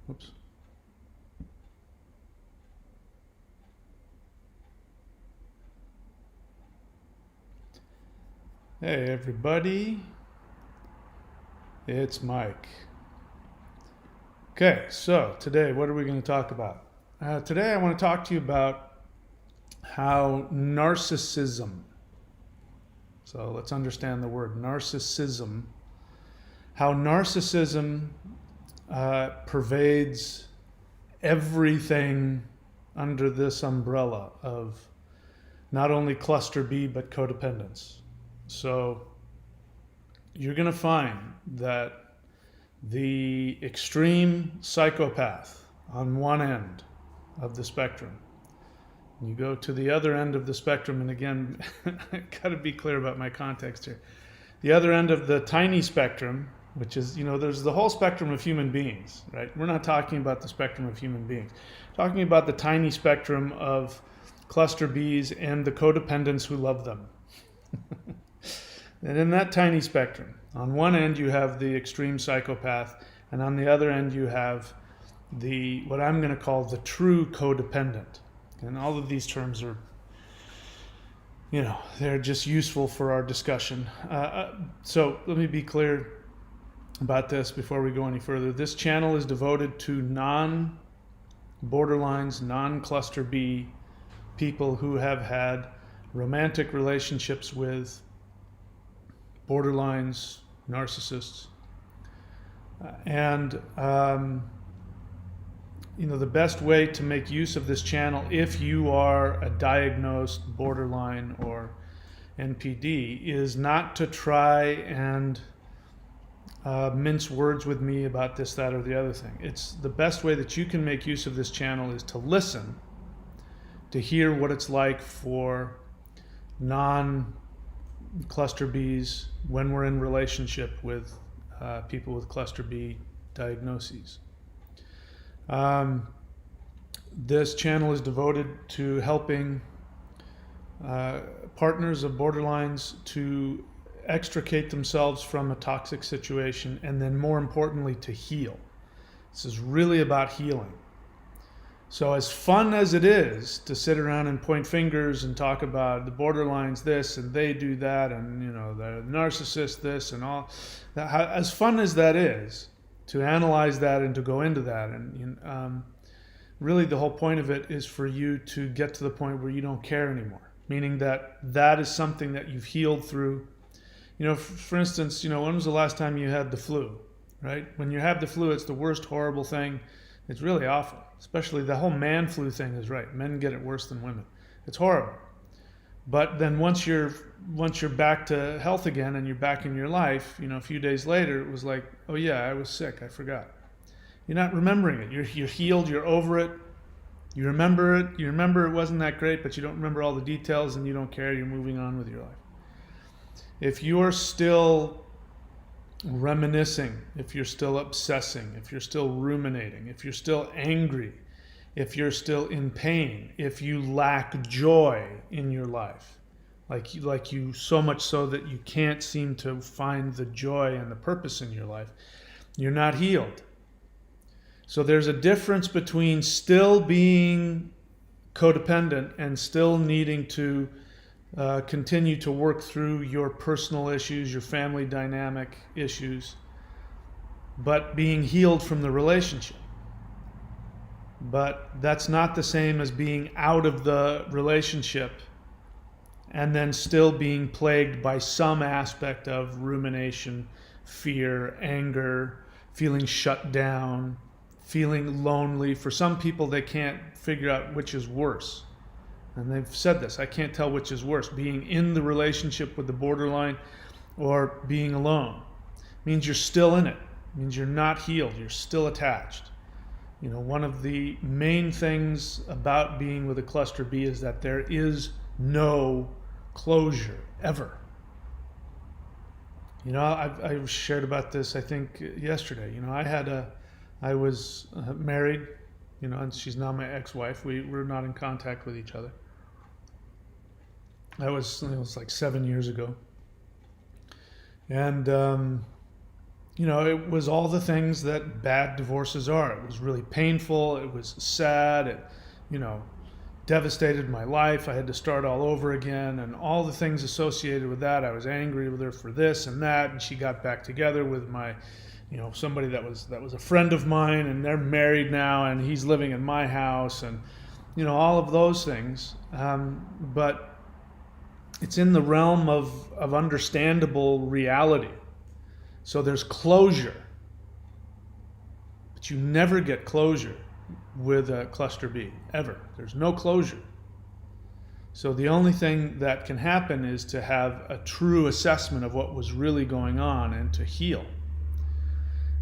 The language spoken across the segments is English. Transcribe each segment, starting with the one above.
Whoops. Hey everybody, it's Mike. Okay, so today what are we going to talk about? Today I want to talk to you about how narcissism, so let's understand the word narcissism, how narcissism pervades everything under this umbrella of not only cluster B but codependence. So you're going to find that the extreme psychopath on one end of the spectrum, you go to the other end of the spectrum, and again, I got to be clear about my context here. The other end of the tiny spectrum, which is, there's the whole spectrum of human beings, right? We're not talking about the spectrum of human beings. We're talking about the tiny spectrum of cluster Bs and the codependents who love them. And in that tiny spectrum, on one end you have the extreme psychopath, and on the other end you have the what I'm going to call the true codependent. And all of these terms are, they're just useful for our discussion. So let me be clear about this before we go any further. This channel is devoted to non-borderlines, non-cluster B people who have had romantic relationships with borderlines, narcissists. The best way to make use of this channel, if you are a diagnosed borderline or NPD, is not to try and mince words with me about this, that, or the other thing. It's the best way that you can make use of this channel is to listen, to hear what it's like for non-cluster Bs when we're in relationship with people with cluster B diagnoses. This channel is devoted to helping partners of borderlines to extricate themselves from a toxic situation, and then more importantly to heal. This is really about healing. So as fun as it is to sit around and point fingers and talk about the borderlines this and they do that, and the narcissist this and all that, as fun as that is to analyze that and to go into that, and really the whole point of it is for you to get to the point where you don't care anymore, meaning that that is something that you've healed through. For instance, when was the last time you had the flu, right? When you have the flu, it's the worst horrible thing. It's really awful, especially the whole man flu thing is right. Men get it worse than women. It's horrible. But then once you're back to health again and you're back in your life, a few days later, it was like, oh yeah, I was sick, I forgot. You're not remembering it. You're healed, you're over it. You remember it. You remember it wasn't that great, but you don't remember all the details and you don't care. You're moving on with your life. If you're still reminiscing, if you're still obsessing, if you're still ruminating, if you're still angry, if you're still in pain, if you lack joy in your life, like you so much so that you can't seem to find the joy and the purpose in your life, you're not healed. So there's a difference between still being codependent and still needing to continue to work through your personal issues, your family dynamic issues, but being healed from the relationship. But that's not the same as being out of the relationship and then still being plagued by some aspect of rumination, fear, anger, feeling shut down, feeling lonely. For some people, they can't figure out which is worse. And they've said this, I can't tell which is worse, being in the relationship with the borderline or being alone. It means you're still in it. It means you're not healed. You're still attached. One of the main things about being with a cluster B is that there is no closure, ever. I shared about this, I think, yesterday. I was married, and she's now my ex-wife. We're not in contact with each other. It was like 7 years ago. And it was all the things that bad divorces are. It was really painful. It was sad. It, you know, devastated my life. I had to start all over again, and all the things associated with that. I was angry with her for this and that, and she got back together with my, somebody that was a friend of mine, and they're married now, and he's living in my house, and all of those things. But it's in the realm of understandable reality. So there's closure, but you never get closure with a cluster B, ever. There's no closure. So the only thing that can happen is to have a true assessment of what was really going on and to heal.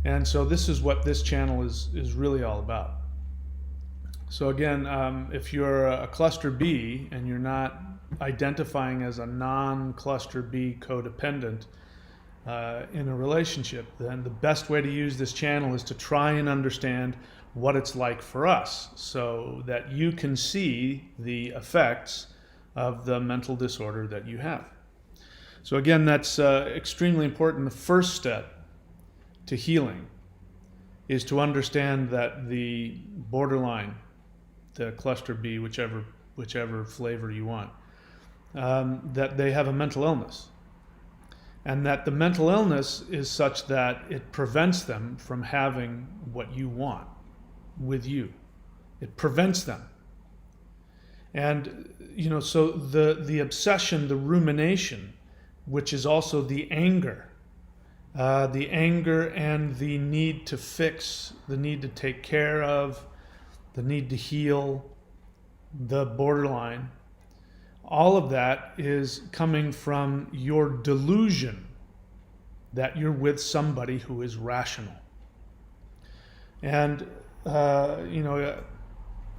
And so this is what this channel is really all about. So again, if you're a cluster B and you're not identifying as a non-cluster B codependent in a relationship, then the best way to use this channel is to try and understand what it's like for us, so that you can see the effects of the mental disorder that you have. So again, that's extremely important. The first step to healing is to understand that the borderline, the cluster B, whichever flavor you want, that they have a mental illness. And that the mental illness is such that it prevents them from having what you want with you. It prevents them. And, so the obsession, the rumination, which is also the anger and the need to fix, the need to take care of, the need to heal, the borderline, all of that is coming from your delusion that you're with somebody who is rational. And,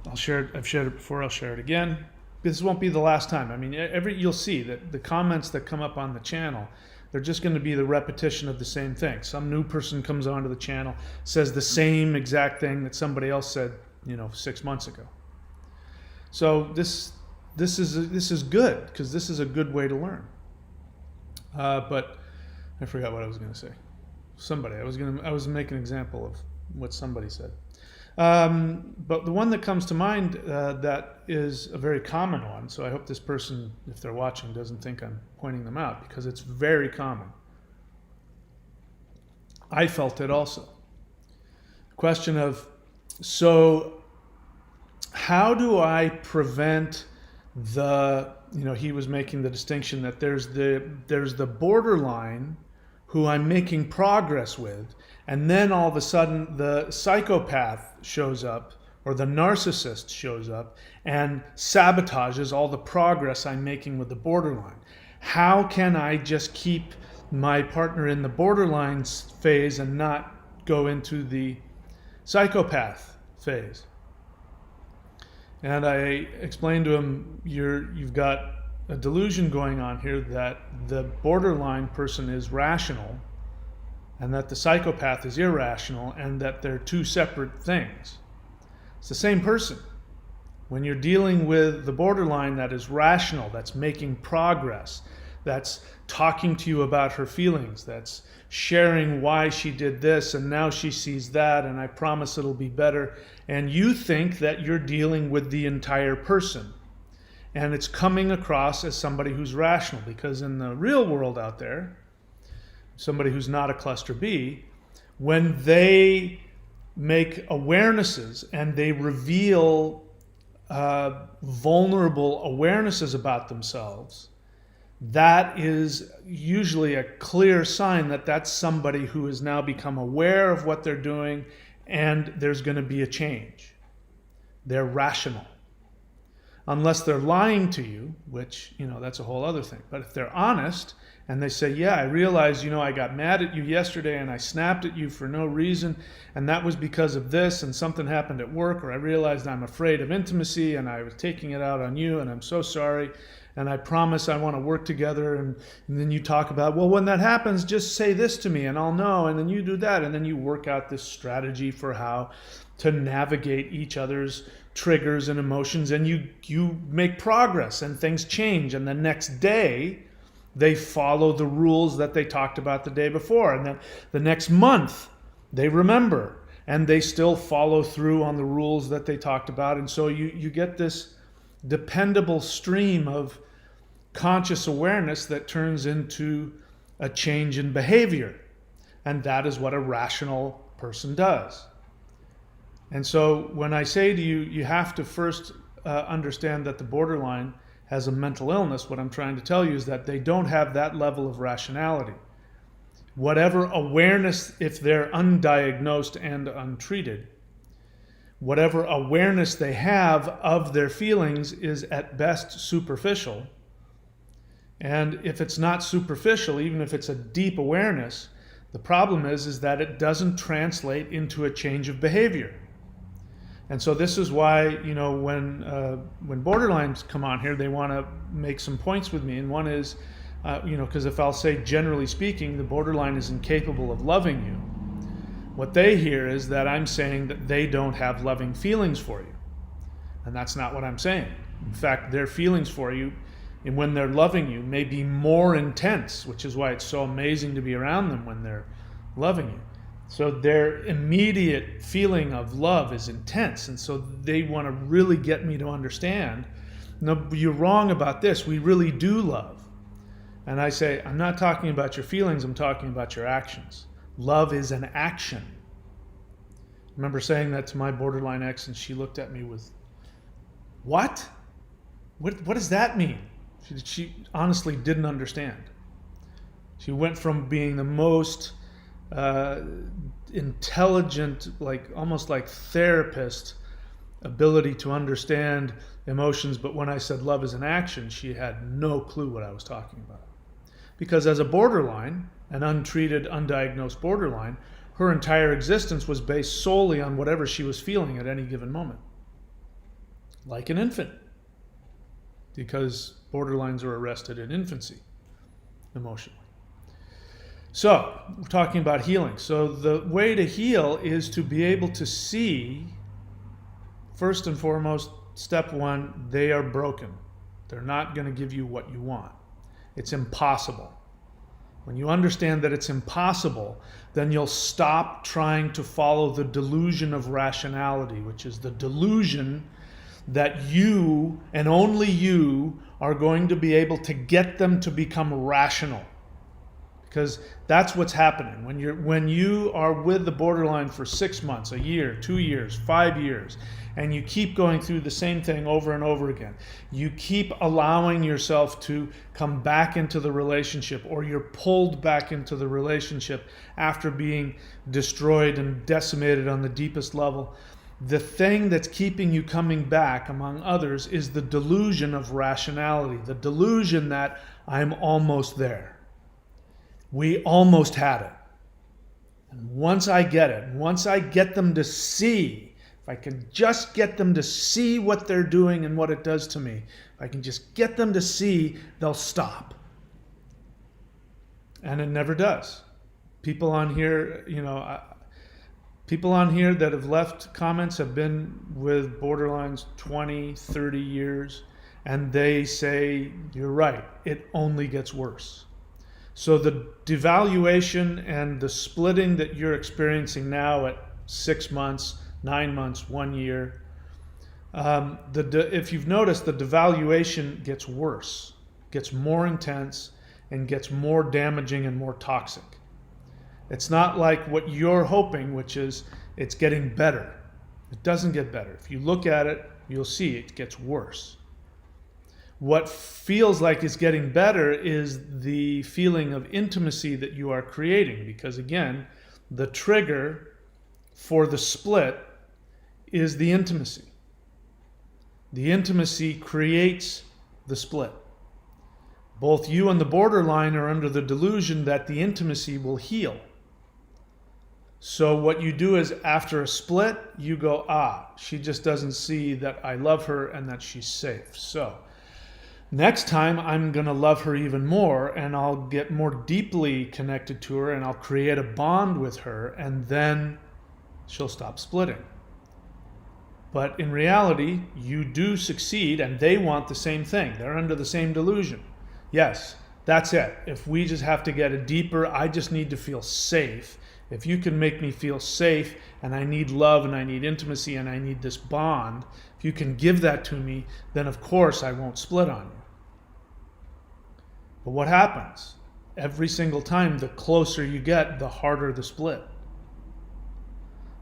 I've shared it before, I'll share it again. This won't be the last time. I mean, you'll see that the comments that come up on the channel, they're just going to be the repetition of the same thing. Some new person comes onto the channel, says the same exact thing that somebody else said, 6 months ago. So this is good, because this is a good way to learn. But I forgot what I was going to say. I was making an example of what somebody said. But the one that comes to mind that is a very common one, so I hope this person, if they're watching, doesn't think I'm pointing them out, because it's very common. I felt it also. The question of, so how do I prevent he was making the distinction that there's the borderline who I'm making progress with, and then all of a sudden the psychopath shows up, or the narcissist shows up and sabotages all the progress I'm making with the borderline. How can I just keep my partner in the borderline phase and not go into the psychopath phase? And I explained to him, you've got a delusion going on here that the borderline person is rational and that the psychopath is irrational, and that they're two separate things. It's the same person. When you're dealing with the borderline that is rational, that's making progress, that's talking to you about her feelings, that's sharing why she did this and now she sees that and I promise it'll be better, and you think that you're dealing with the entire person. And it's coming across as somebody who's rational, because in the real world out there, somebody who's not a cluster B, when they make awarenesses and they reveal vulnerable awarenesses about themselves, that is usually a clear sign that that's somebody who has now become aware of what they're doing, and there's going to be a change. They're rational. Unless they're lying to you, which, that's a whole other thing. But if they're honest and they say, yeah, I realized, I got mad at you yesterday and I snapped at you for no reason, and that was because of this, and something happened at work, or I realized I'm afraid of intimacy and I was taking it out on you and I'm so sorry, and I promise I want to work together, and then you talk about, well, when that happens, just say this to me and I'll know, and then you do that, and then you work out this strategy for how to navigate each other's triggers and emotions, and you make progress and things change, and the next day They follow the rules that they talked about the day before. And then the next month, they remember and they still follow through on the rules that they talked about. And so you get this dependable stream of conscious awareness that turns into a change in behavior. And that is what a rational person does. And so when I say to you, you have to first understand that the borderline has a mental illness, what I'm trying to tell you is that they don't have that level of rationality. Whatever awareness, if they're undiagnosed and untreated, whatever awareness they have of their feelings is at best superficial. And if it's not superficial, even if it's a deep awareness, the problem is that it doesn't translate into a change of behavior. And so this is why, when borderlines come on here, they want to make some points with me. And one is, because if I'll say generally speaking, the borderline is incapable of loving you, what they hear is that I'm saying that they don't have loving feelings for you. And that's not what I'm saying. In fact, their feelings for you, and when they're loving you, may be more intense, which is why it's so amazing to be around them when they're loving you. So their immediate feeling of love is intense. And so they want to really get me to understand, no, you're wrong about this. We really do love. And I say, I'm not talking about your feelings. I'm talking about your actions. Love is an action. I remember saying that to my borderline ex, and she looked at me with, what? What does that mean? She honestly didn't understand. She went from being the most intelligent, almost like therapist ability to understand emotions, but when I said love is an action, she had no clue what I was talking about. Because as a borderline, an untreated, undiagnosed borderline, her entire existence was based solely on whatever she was feeling at any given moment. Like an infant. Because borderlines are arrested in infancy, emotionally. So, we're talking about healing. So the way to heal is to be able to see, first and foremost, step one, they are broken. They're not going to give you what you want. It's impossible. When you understand that it's impossible, then you'll stop trying to follow the delusion of rationality, which is the delusion that you and only you are going to be able to get them to become rational. Because that's what's happening. When you are with the borderline for 6 months, a year, 2 years, 5 years, and you keep going through the same thing over and over again, you keep allowing yourself to come back into the relationship, or you're pulled back into the relationship after being destroyed and decimated on the deepest level. The thing that's keeping you coming back, among others, is the delusion of rationality, the delusion that I'm almost there. We almost had it. And once I get it, once I get them to see, if I can just get them to see what they're doing and what it does to me, if I can just get them to see, they'll stop. And it never does. People on here, people on here that have left comments have been with borderlines 20, 30 years, and they say, you're right, it only gets worse. So the devaluation and the splitting that you're experiencing now at 6 months, 9 months, 1 year, if you've noticed, the devaluation gets worse, gets more intense, and gets more damaging and more toxic. It's not like what you're hoping, which is it's getting better. It doesn't get better. If you look at it, you'll see it gets worse. What feels like it's getting better is the feeling of intimacy that you are creating, because again, the trigger for the split is the intimacy. The intimacy creates the split. Both you and the borderline are under the delusion that the intimacy will heal. So what you do is after a split, you go, she just doesn't see that I love her and that she's safe. So next time I'm going to love her even more, and I'll get more deeply connected to her, and I'll create a bond with her, and then she'll stop splitting. But in reality, you do succeed, and they want the same thing. They're under the same delusion. Yes, That's it. If we just have to get it deeper, I just need to feel safe. If you can make me feel safe, and I need love and I need intimacy and I need this bond, if you can give that to me, then of course I won't split on you. But what happens? Every single time, the closer you get, the harder the split.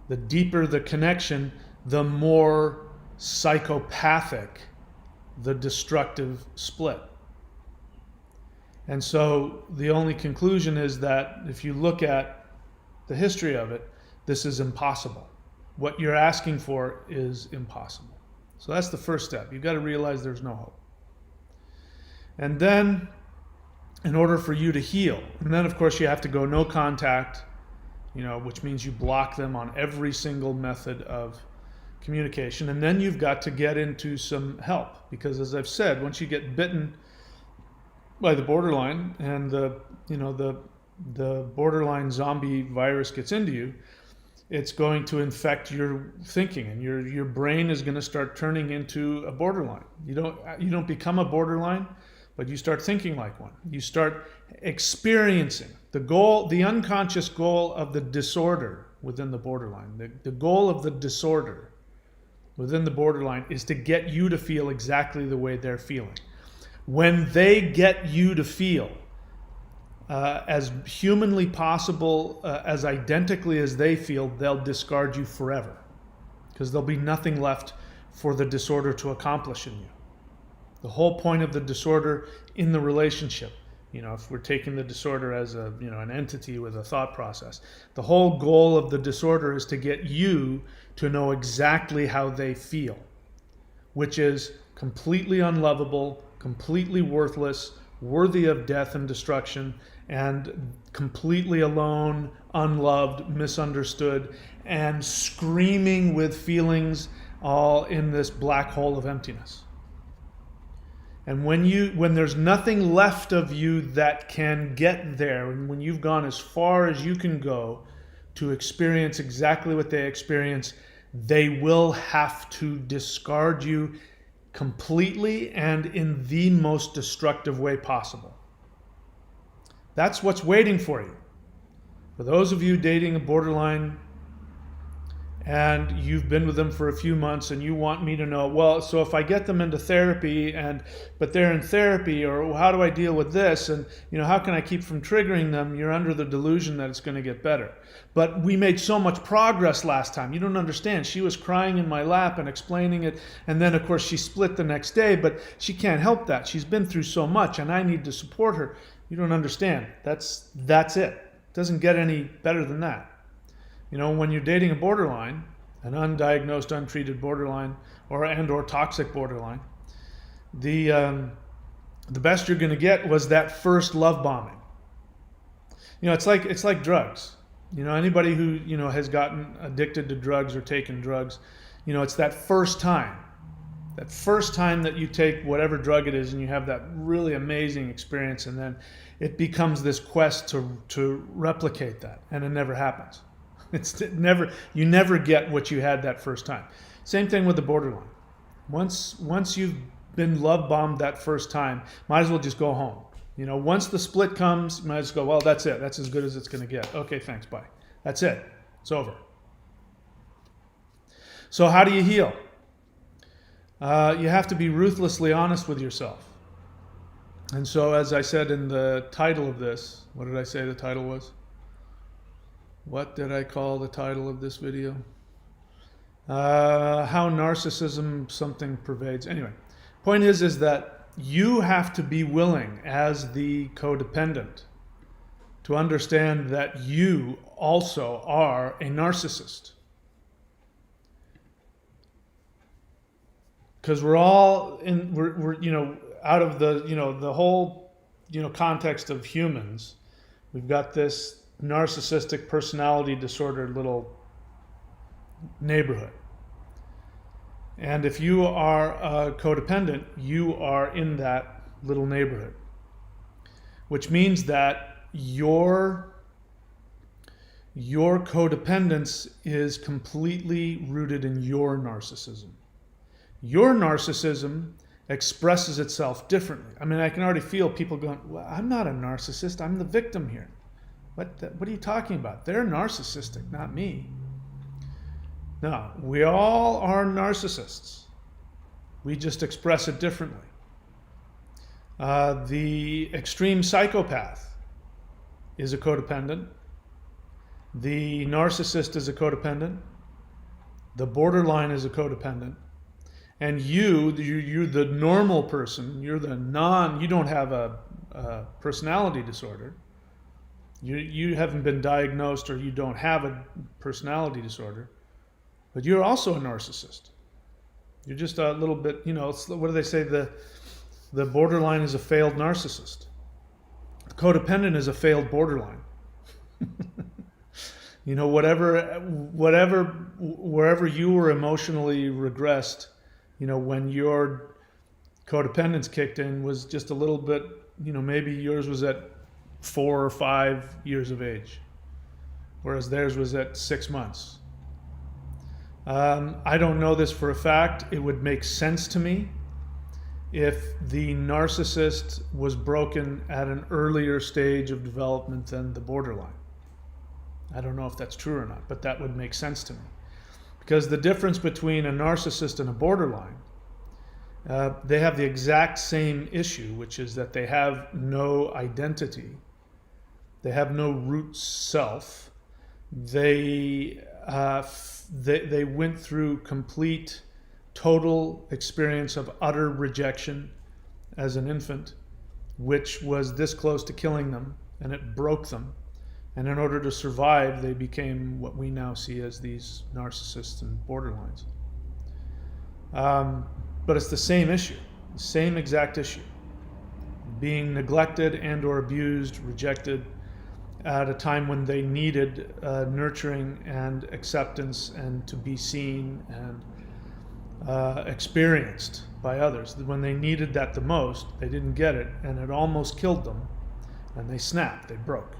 The deeper the connection, the more psychopathic the destructive split. And so the only conclusion is that if you look at the history of it, this is impossible. What you're asking for is impossible. So that's the first step. You've got to realize there's no hope. And then, in order for you to heal, and then of course you have to go no contact, which means you block them on every single method of communication. And then you've got to get into some help, because as I've said, once you get bitten by the borderline and the borderline zombie virus gets into you, it's going to infect your thinking, and your brain is going to start turning into a borderline. You don't become a borderline, but you start thinking like one. You start experiencing the unconscious goal of the disorder within the borderline. The goal of the disorder within the borderline is to get you to feel exactly the way they're feeling. When they get you to feel as humanly possible, as identically as they feel, they'll discard you forever, because there'll be nothing left for the disorder to accomplish in you. The whole point of the disorder in the relationship, if we're taking the disorder as an entity with a thought process, the whole goal of the disorder is to get you to know exactly how they feel, which is completely unlovable, completely worthless, worthy of death and destruction, and completely alone, unloved, misunderstood, and screaming with feelings all in this black hole of emptiness. And when there's nothing left of you that can get there, and when you've gone as far as you can go to experience exactly what they experience, they will have to discard you completely and in the most destructive way possible. That's what's waiting for you. For those of you dating a borderline and you've been with them for a few months and you want me to know, well, so if I get them into therapy but they're in therapy, or how do I deal with this? And how can I keep from triggering them? You're under the delusion that it's going to get better. But we made so much progress last time. You don't understand. She was crying in my lap and explaining it. And then of course she split the next day, but she can't help that. She's been through so much and I need to support her. You don't understand. That's it. It doesn't get any better than that. When you're dating a borderline, an undiagnosed, untreated borderline, or toxic borderline, the best you're going to get was that first love bombing. It's like drugs. Anybody who has gotten addicted to drugs or taken drugs, it's that first time. That first time that you take whatever drug it is and you have that really amazing experience, and then it becomes this quest to replicate that, and it never happens. You never get what you had that first time. Same thing with the borderline. Once you've been love bombed that first time, might as well just go home. Once the split comes, you might as well go, well, that's it. That's as good as it's going to get. Okay, thanks, bye. That's it. It's over. So how do you heal? You have to be ruthlessly honest with yourself. And so, as I said in the title of this, what did I say the title was? What did I call the title of this video? How narcissism something pervades. Anyway, point is that you have to be willing, as the codependent, to understand that you also are a narcissist. Because we're out of the whole context of humans, we've got this narcissistic personality disorder little neighborhood. And if you are a codependent, you are in that little neighborhood, which means that your codependence is completely rooted in your narcissism. Your narcissism expresses itself differently. I mean, I can already feel people going, well, I'm not a narcissist, I'm the victim here. What are you talking about? They're narcissistic, not me. No, we all are narcissists. We just express it differently. The extreme psychopath is a codependent. The narcissist is a codependent. The borderline is a codependent. And you're the normal person. You don't have a personality disorder. You haven't been diagnosed, or you don't have a personality disorder, but you're also a narcissist. You're just a little bit, what do they say? The borderline is a failed narcissist. The codependent is a failed borderline. Wherever you were emotionally regressed, when your codependence kicked in was just a little bit, maybe yours was at 4 or 5 years of age, whereas theirs was at 6 months. I don't know this for a fact. It would make sense to me if the narcissist was broken at an earlier stage of development than the borderline. I don't know if that's true or not, but that would make sense to me. Because the difference between a narcissist and a borderline, they have the exact same issue, which is that they have no identity. They have no root self. They went through complete, total experience of utter rejection as an infant, which was this close to killing them, and it broke them. And in order to survive, they became what we now see as these narcissists and borderlines. But it's the same issue, the same exact issue. Being neglected and or abused, rejected at a time when they needed nurturing and acceptance and to be seen and experienced by others. When they needed that the most, they didn't get it, and it almost killed them, and they snapped, they broke.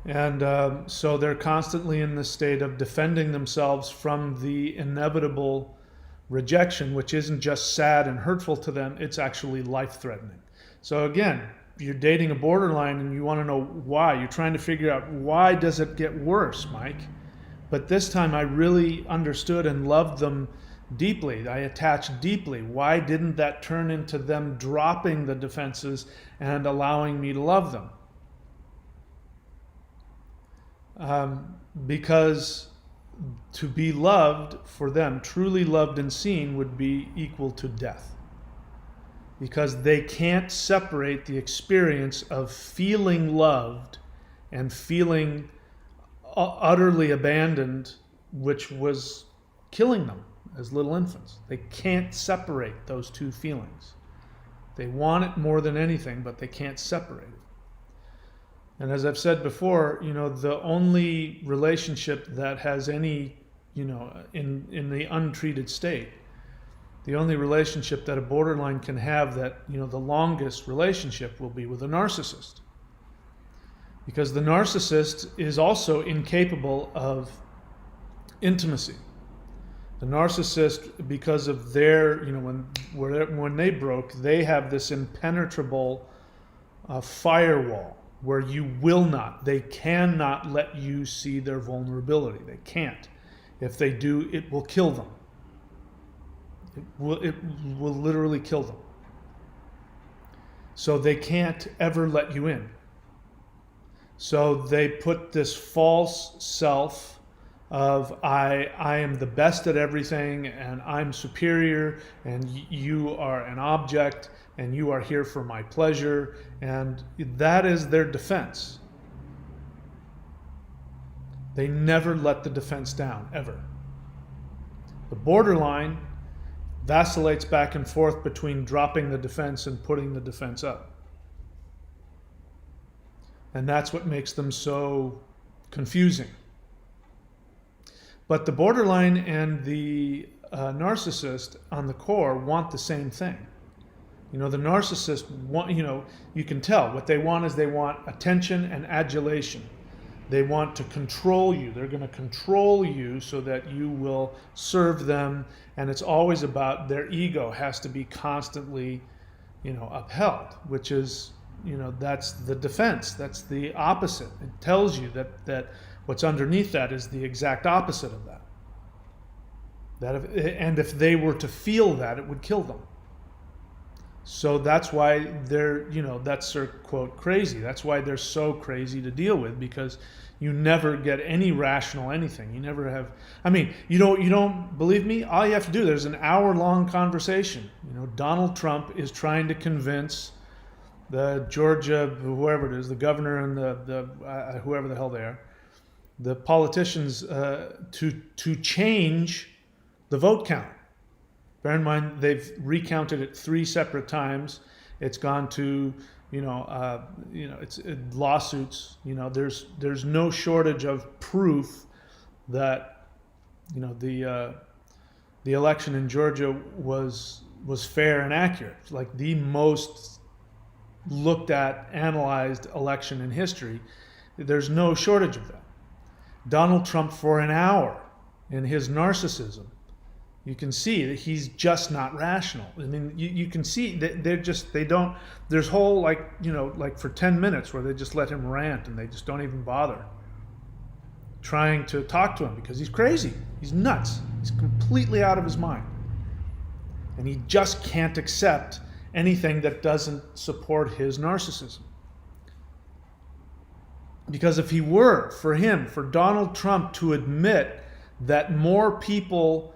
And so they're constantly in this state of defending themselves from the inevitable rejection, which isn't just sad and hurtful to them, it's actually life-threatening. So again, you're dating a borderline and you want to know why. You're trying to figure out, why does it get worse, Mike? But this time I really understood and loved them deeply. I attached deeply. Why didn't that turn into them dropping the defenses and allowing me to love them? Because to be loved for them, truly loved and seen, would be equal to death. Because they can't separate the experience of feeling loved and feeling utterly abandoned, which was killing them as little infants. They can't separate those two feelings. They want it more than anything, but they can't separate it. And as I've said before, the only relationship that has any, in the untreated state, the only relationship that a borderline can have that, the longest relationship will be with a narcissist. Because the narcissist is also incapable of intimacy. The narcissist, because of their, when they broke, they have this impenetrable firewall where they cannot let you see their vulnerability. They can't. If they do, it will kill them. It will literally kill them. So they can't ever let you in. So they put this false self of I am the best at everything, and I'm superior, and you are an object, and you are here for my pleasure, and that is their defense. They never let the defense down, ever. The borderline vacillates back and forth between dropping the defense and putting the defense up. And that's what makes them so confusing. But the borderline and the narcissist on the core want the same thing. The narcissist want, you can tell what they want is they want attention and adulation. They want to control you. They're going to control you so that you will serve them. And it's always about their ego has to be constantly, upheld, which is, that's the defense. That's the opposite. It tells you that what's underneath that is the exact opposite of that. And if they were to feel that, it would kill them. So that's why they're, that's their quote crazy. That's why they're so crazy to deal with, because you never get any rational anything. You never have. I mean, you don't believe me? All you have to do, there's an hour-long conversation. Donald Trump is trying to convince the Georgia, whoever it is, the governor and the whoever the hell they are, the politicians to change the vote count. Bear in mind, they've recounted it 3 separate times. It's gone to, it's lawsuits. There's no shortage of proof that, the election in Georgia was fair and accurate. It's like the most looked at, analyzed election in history. There's no shortage of that. Donald Trump, for an hour, in his narcissism, you can see that he's just not rational. I mean, you can see that there's whole, like for 10 minutes where they just let him rant and they just don't even bother trying to talk to him because he's crazy. He's nuts. He's completely out of his mind. And he just can't accept anything that doesn't support his narcissism. Because if he were, for Donald Trump to admit that more people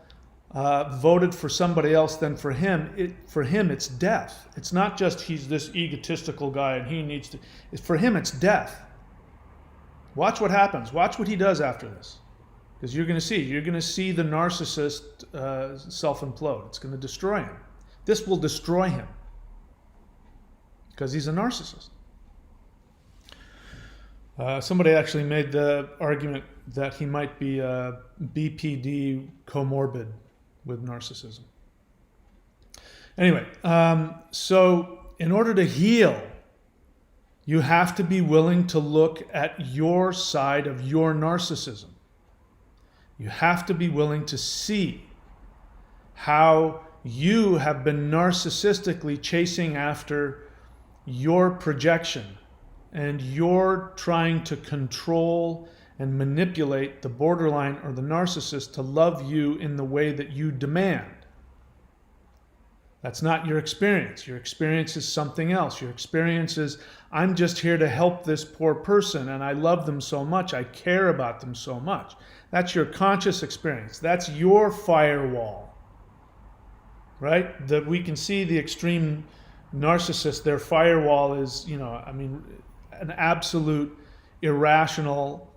voted for somebody else than for him, it's death. It's not just he's this egotistical guy and he needs to. For him, it's death. Watch what happens. Watch what he does after this. Because you're going to see the narcissist self-implode. It's going to destroy him. This will destroy him. Because he's a narcissist. Somebody actually made the argument that he might be BPD comorbid with narcissism. Anyway, so in order to heal, you have to be willing to look at your side of your narcissism. You have to be willing to see how you have been narcissistically chasing after your projection, and you're trying to control and manipulate the borderline or the narcissist to love you in the way that you demand. That's not your experience. Your experience is something else. Your experience is, I'm just here to help this poor person and I love them so much. I care about them so much. That's your conscious experience. That's your firewall, right? That we can see the extreme narcissist, their firewall is, an absolute irrational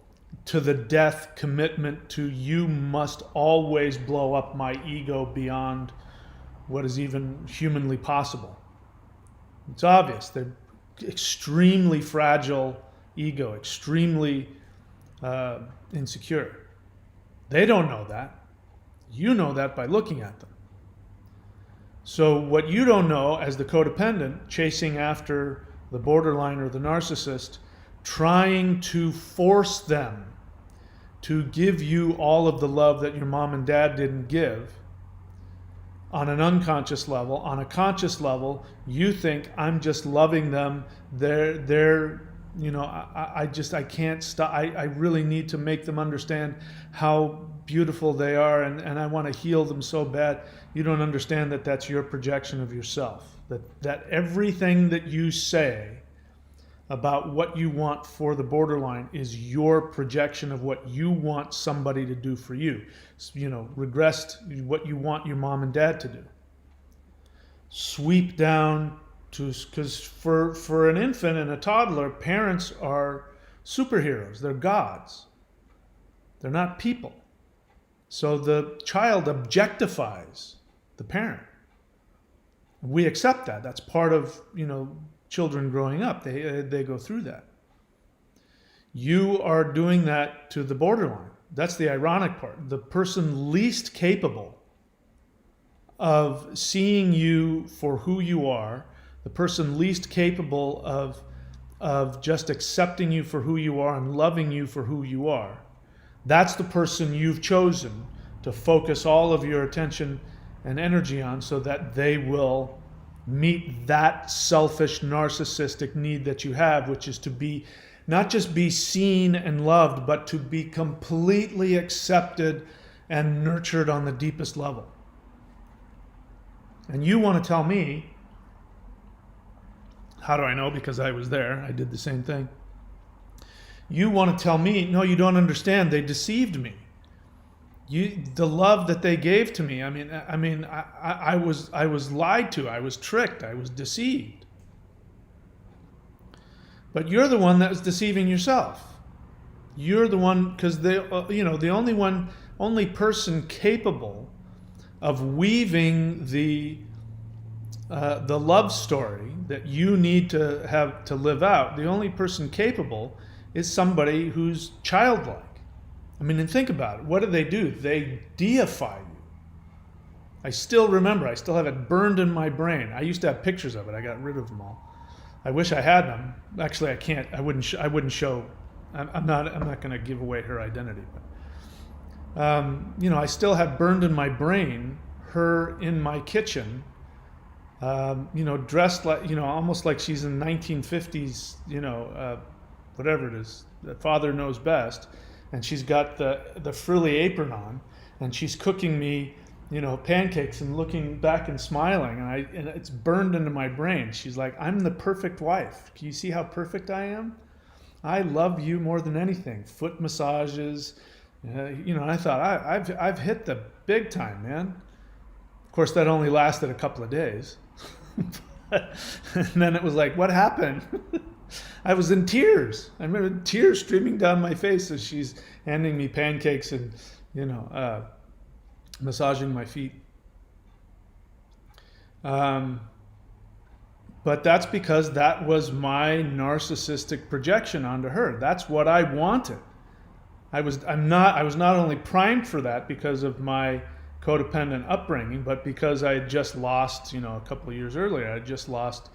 to the death commitment to you must always blow up my ego beyond what is even humanly possible. It's obvious. They're extremely fragile ego, extremely insecure. They don't know that. You know that by looking at them. So what you don't know as the codependent, chasing after the borderline or the narcissist, trying to force them to give you all of the love that your mom and dad didn't give on an unconscious level. On a conscious level, you think, I'm just loving them. I can't stop. I really need to make them understand how beautiful they are and I want to heal them so bad. You don't understand that that's your projection of yourself. That everything that you say about what you want for the borderline is your projection of what you want somebody to do for you. Regressed what you want your mom and dad to do. Sweep down to, because for an infant and a toddler, parents are superheroes. They're gods. They're not people. So the child objectifies the parent. We accept that. That's part of, children growing up. They go through that. You are doing that to the borderline. That's the ironic part. The person least capable of seeing you for who you are, the person least capable of of just accepting you for who you are and loving you for who you are, that's the person you've chosen to focus all of your attention and energy on, so that they will meet that selfish narcissistic need that you have, which is to be not just be seen and loved, but to be completely accepted and nurtured on the deepest level. And you want to tell me, how do I know? Because I was there. I did the same thing. You want to tell me, no, you don't understand. They deceived me. The love that they gave to me. I was lied to. I was tricked. I was deceived. But you're the one that was deceiving yourself. You're the one, because the only person capable of weaving the love story that you need to have to live out, the only person capable is somebody who's childlike. And think about it. What do? They deify you. I still remember. I still have it burned in my brain. I used to have pictures of it. I got rid of them all. I wish I had them. Actually, I can't. I wouldn't show. I'm not going to give away her identity. But I still have burned in my brain her in my kitchen. Dressed like, almost like she's in 1950s, whatever it is, the father knows best. And she's got the frilly apron on, and she's cooking me, pancakes, and looking back and smiling. And it's burned into my brain. She's like, I'm the perfect wife. Can you see how perfect I am? I love you more than anything. Foot massages, and I thought, I've hit the big time, man. Of course, that only lasted a couple of days. And then it was like, what happened? I was in tears. I remember tears streaming down my face as she's handing me pancakes and, massaging my feet. But that's because that was my narcissistic projection onto her. That's what I wanted. I was not only primed for that because of my codependent upbringing, but because I had just lost, a couple of years earlier, I had just lost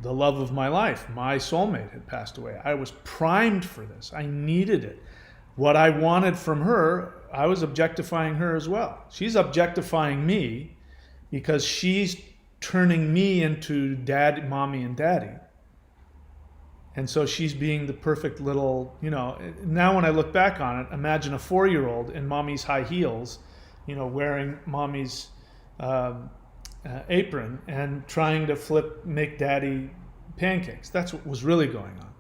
the love of my life. My soulmate had passed away. I was primed for this. I needed it. What I wanted from her, I was objectifying her as well. She's objectifying me because she's turning me into daddy, mommy, and daddy. And so she's being the perfect little, now when I look back on it, imagine a 4-year-old in mommy's high heels, wearing mommy's apron and trying to make daddy pancakes. That's what was really going on.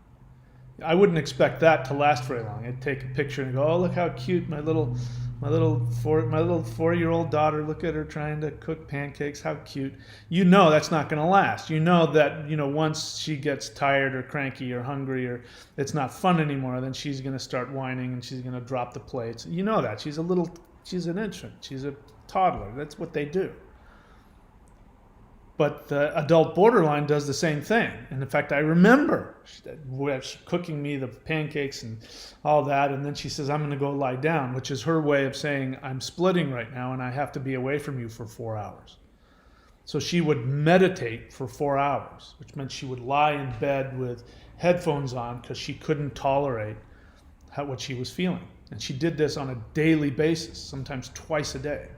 I wouldn't expect that to last very long. I'd take a picture and go, "Oh, look how cute my little 4-year-old daughter. Look at her trying to cook pancakes. How cute." That's not going to last. That once she gets tired or cranky or hungry or it's not fun anymore, then she's going to start whining and she's going to drop the plates. That she's an infant. She's a toddler. That's what they do. But the adult borderline does the same thing. And in fact, I remember she cooking me the pancakes and all that. And then she says, "I'm going to go lie down," which is her way of saying, "I'm splitting right now and I have to be away from you for 4 hours." So she would meditate for 4 hours, which meant she would lie in bed with headphones on because she couldn't tolerate what she was feeling. And she did this on a daily basis, sometimes twice a day,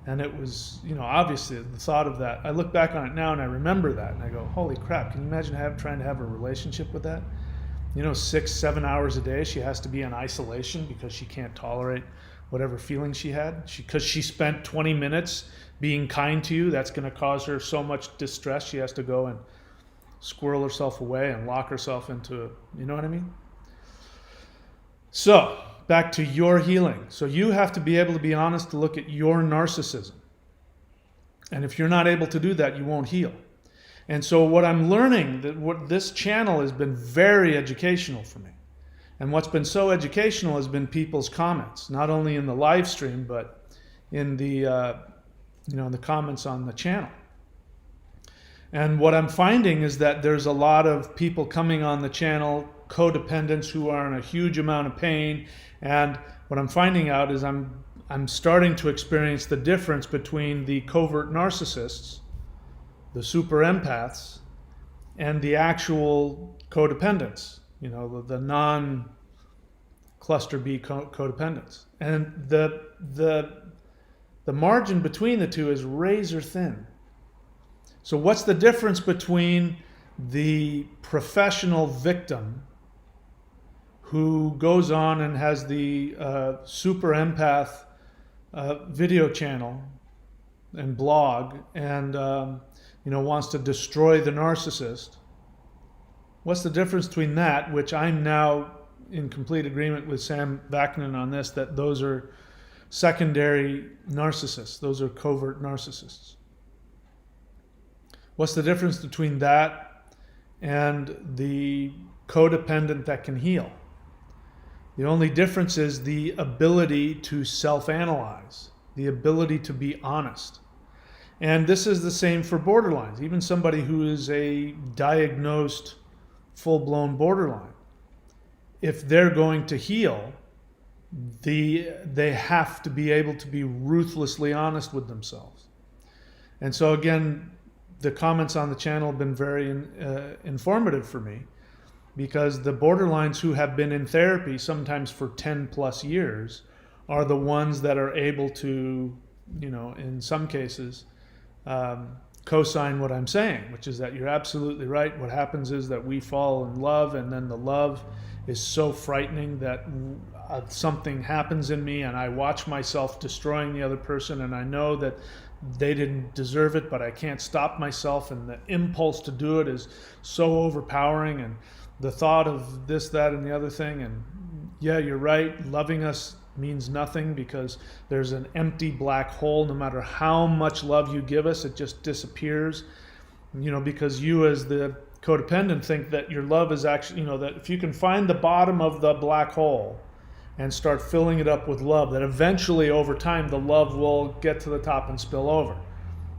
And it was, obviously the thought of that, I look back on it now and I remember that and I go, holy crap, can you imagine trying to have a relationship with that? 6-7 hours a day she has to be in isolation because she can't tolerate whatever feelings she had. Because she spent 20 minutes being kind to you, that's going to cause her so much distress she has to go and squirrel herself away and lock herself into, you know what I mean? So, back to your healing. So you have to be able to be honest to look at your narcissism. And if you're not able to do that, you won't heal. And so what I'm learning, what this channel has been very educational for me. And what's been so educational has been people's comments, not only in the live stream, but in the the comments on the channel. And what I'm finding is that there's a lot of people coming on the channel, codependents who are in a huge amount of pain. And what I'm finding out is I'm starting to experience the difference between the covert narcissists, the super empaths, and the actual codependence, the non-cluster B codependence. And the margin between the two is razor thin. So what's the difference between the professional victim who goes on and has the super empath video channel and blog and wants to destroy the narcissist? What's the difference between that, which I'm now in complete agreement with Sam Vaknin on this, that those are secondary narcissists, those are covert narcissists. What's the difference between that and the codependent that can heal? The only difference is the ability to self-analyze, the ability to be honest. And this is the same for borderlines. Even somebody who is a diagnosed full-blown borderline, if they're going to heal, they have to be able to be ruthlessly honest with themselves. And so again, the comments on the channel have been very informative for me, because the borderlines who have been in therapy sometimes for 10 plus years are the ones that are able to, in some cases, co-sign what I'm saying, which is that you're absolutely right. What happens is that we fall in love, and then the love is so frightening that something happens in me and I watch myself destroying the other person, and I know that they didn't deserve it, but I can't stop myself, and the impulse to do it is so overpowering, and the thought of this, that, and the other thing. And yeah, you're right, loving us means nothing, because there's an empty black hole. No matter how much love you give us, it just disappears, because you as the codependent think that your love is actually, that if you can find the bottom of the black hole and start filling it up with love, that eventually over time the love will get to the top and spill over.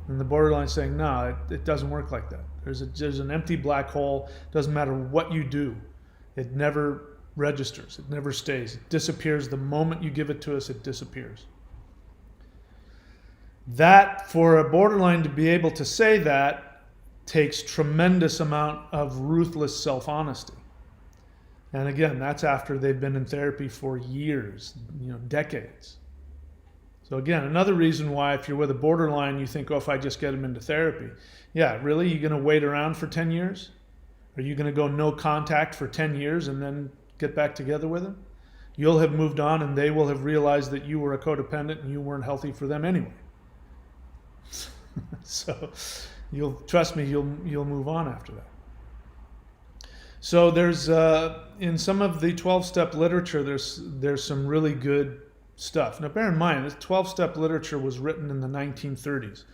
And the borderline saying, no, it doesn't work like that. There's an empty black hole. It doesn't matter what you do. It never registers. It never stays. It disappears. The moment you give it to us, it disappears. That, for a borderline to be able to say that, takes tremendous amount of ruthless self-honesty. And again, that's after they've been in therapy for years, decades. So again, another reason why if you're with a borderline, you think, oh, if I just get them into therapy. Yeah, really? You're going to wait around for 10 years? Are you going to go no contact for 10 years and then get back together with them? You'll have moved on, and they will have realized that you were a codependent and you weren't healthy for them anyway. So trust me, you'll move on after that. So there's in some of the 12-step literature, there's some really good stuff. Now bear in mind, this 12-step literature was written in the 1930s,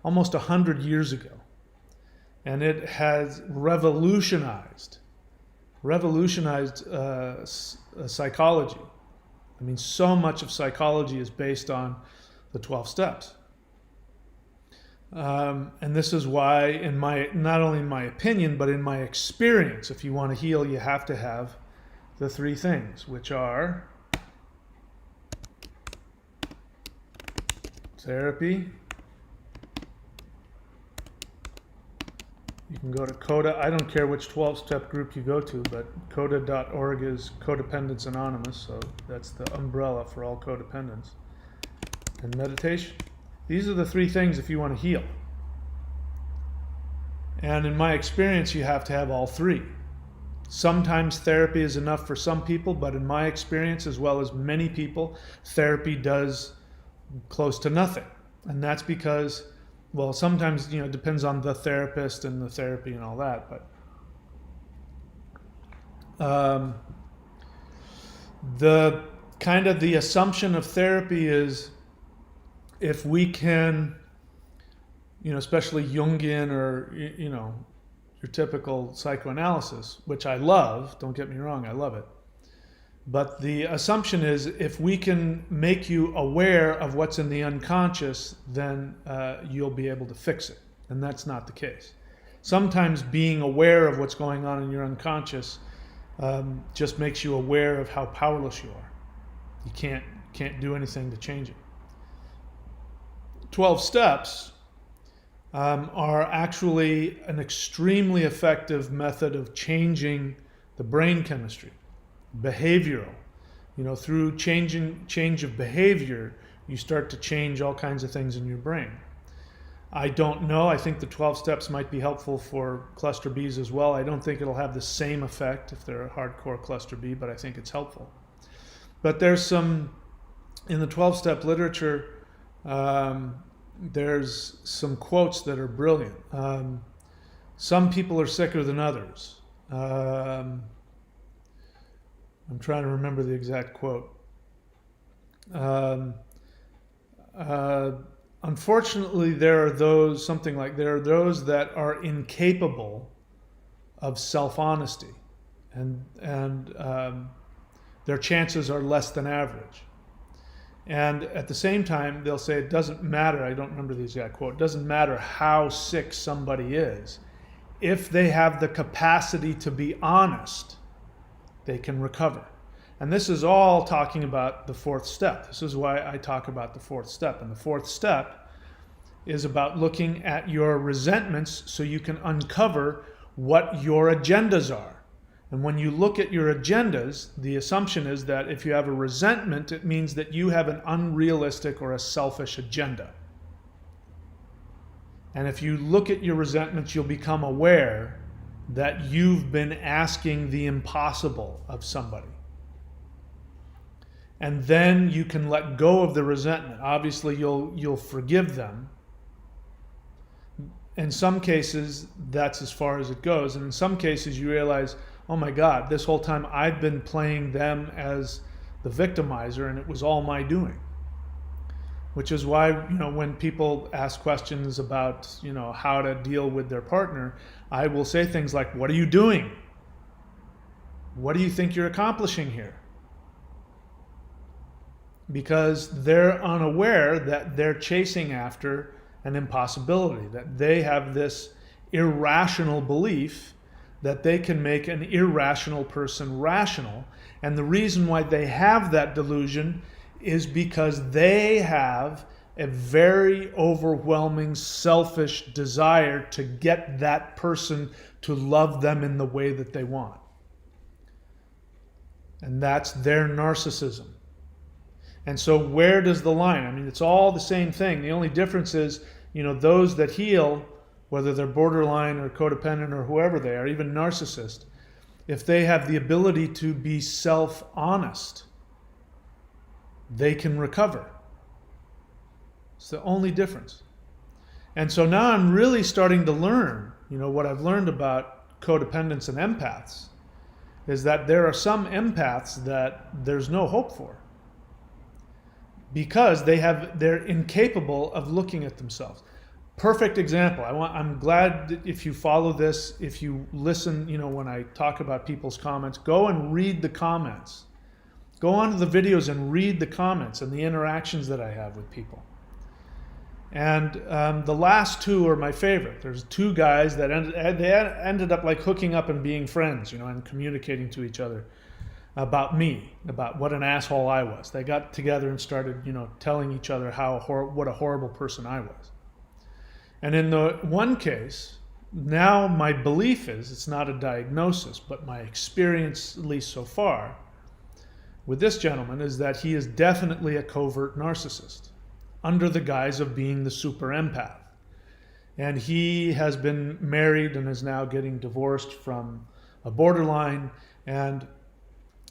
almost 100 years ago. And it has revolutionized psychology. I mean, so much of psychology is based on the 12 steps. And this is why, not only in my opinion, but in my experience, if you want to heal, you have to have the three things, which are therapy. You can go to CODA. I don't care which 12-step group you go to, but CODA.org is Codependence Anonymous, so that's the umbrella for all codependence. And meditation. These are the three things if you want to heal. And in my experience, you have to have all three. Sometimes therapy is enough for some people, but in my experience, as well as many people, therapy does close to nothing. And that's because, well, sometimes, it depends on the therapist and the therapy and all that, but the assumption of therapy is if we can, especially Jungian or, your typical psychoanalysis, which I love, don't get me wrong, I love it. But the assumption is if we can make you aware of what's in the unconscious, then you'll be able to fix it. And that's not the case. Sometimes being aware of what's going on in your unconscious just makes you aware of how powerless you are. You can't do anything to change it. 12 steps are actually an extremely effective method of changing the brain chemistry, behavioral. Through change of behavior, you start to change all kinds of things in your brain. I don't know. I think the 12 steps might be helpful for cluster Bs as well. I don't think it'll have the same effect if they're a hardcore cluster B, but I think it's helpful. But there's in the 12-step literature, there's some quotes that are brilliant. Some people are sicker than others. I'm trying to remember the exact quote. Unfortunately, there are those that are incapable of self-honesty, and their chances are less than average. And at the same time, they'll say it doesn't matter, I don't remember the exact quote, it doesn't matter how sick somebody is. If they have the capacity to be honest, they can recover. And this is all talking about the fourth step. This is why I talk about the fourth step. And the fourth step is about looking at your resentments so you can uncover what your agendas are. And when you look at your agendas, the assumption is that if you have a resentment, it means that you have an unrealistic or a selfish agenda. And if you look at your resentments, you'll become aware that you've been asking the impossible of somebody. And then you can let go of the resentment. Obviously, you'll forgive them. In some cases, that's as far as it goes. And in some cases, you realize, oh my God, this whole time I've been playing them as the victimizer, and it was all my doing. Which is why, when people ask questions about, how to deal with their partner, I will say things like, what are you doing? What do you think you're accomplishing here? Because they're unaware that they're chasing after an impossibility, that they have this irrational belief that they can make an irrational person rational. And the reason why they have that delusion is because they have a very overwhelming selfish desire to get that person to love them in the way that they want. And that's their narcissism. And so where does the line? I mean, it's all the same thing. The only difference is, those that heal, whether they're borderline or codependent or whoever they are, even narcissist, if they have the ability to be self-honest, they can recover. It's the only difference. And so now I'm really starting to learn, what I've learned about codependents and empaths is that there are some empaths that there's no hope for because they're incapable of looking at themselves. Perfect example. I'm glad that if you follow this, if you listen, when I talk about people's comments, go and read the comments. Go onto the videos and read the comments and the interactions that I have with people. And the last two are my favorite. There's two guys that ended up like hooking up and being friends, and communicating to each other about me, about what an asshole I was. They got together and started, telling each other what a horrible person I was. And in the one case, now my belief is, it's not a diagnosis, but my experience, at least so far, with this gentleman is that he is definitely a covert narcissist under the guise of being the super empath. And he has been married and is now getting divorced from a borderline. And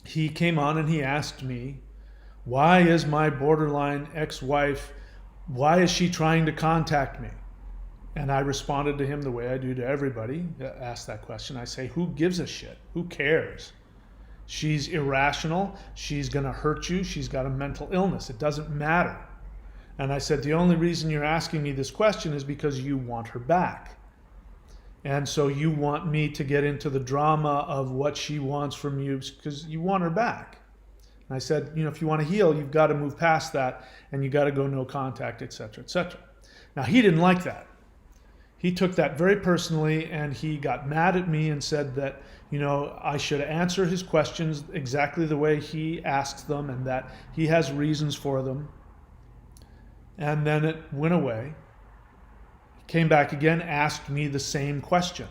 he came on and he asked me, why is my borderline ex-wife, why is she trying to contact me? And I responded to him the way I do to everybody that asks that question. I say, who gives a shit? Who cares? She's irrational. She's going to hurt you. She's got a mental illness. It doesn't matter. And I said, the only reason you're asking me this question is because you want her back. And so you want me to get into the drama of what she wants from you because you want her back. And I said, if you want to heal, you've got to move past that and you got to go no contact, etc., etc. Now, he didn't like that. He took that very personally and he got mad at me and said that, I should answer his questions exactly the way he asks them and that he has reasons for them. And then it went away. He came back again, asked me the same question,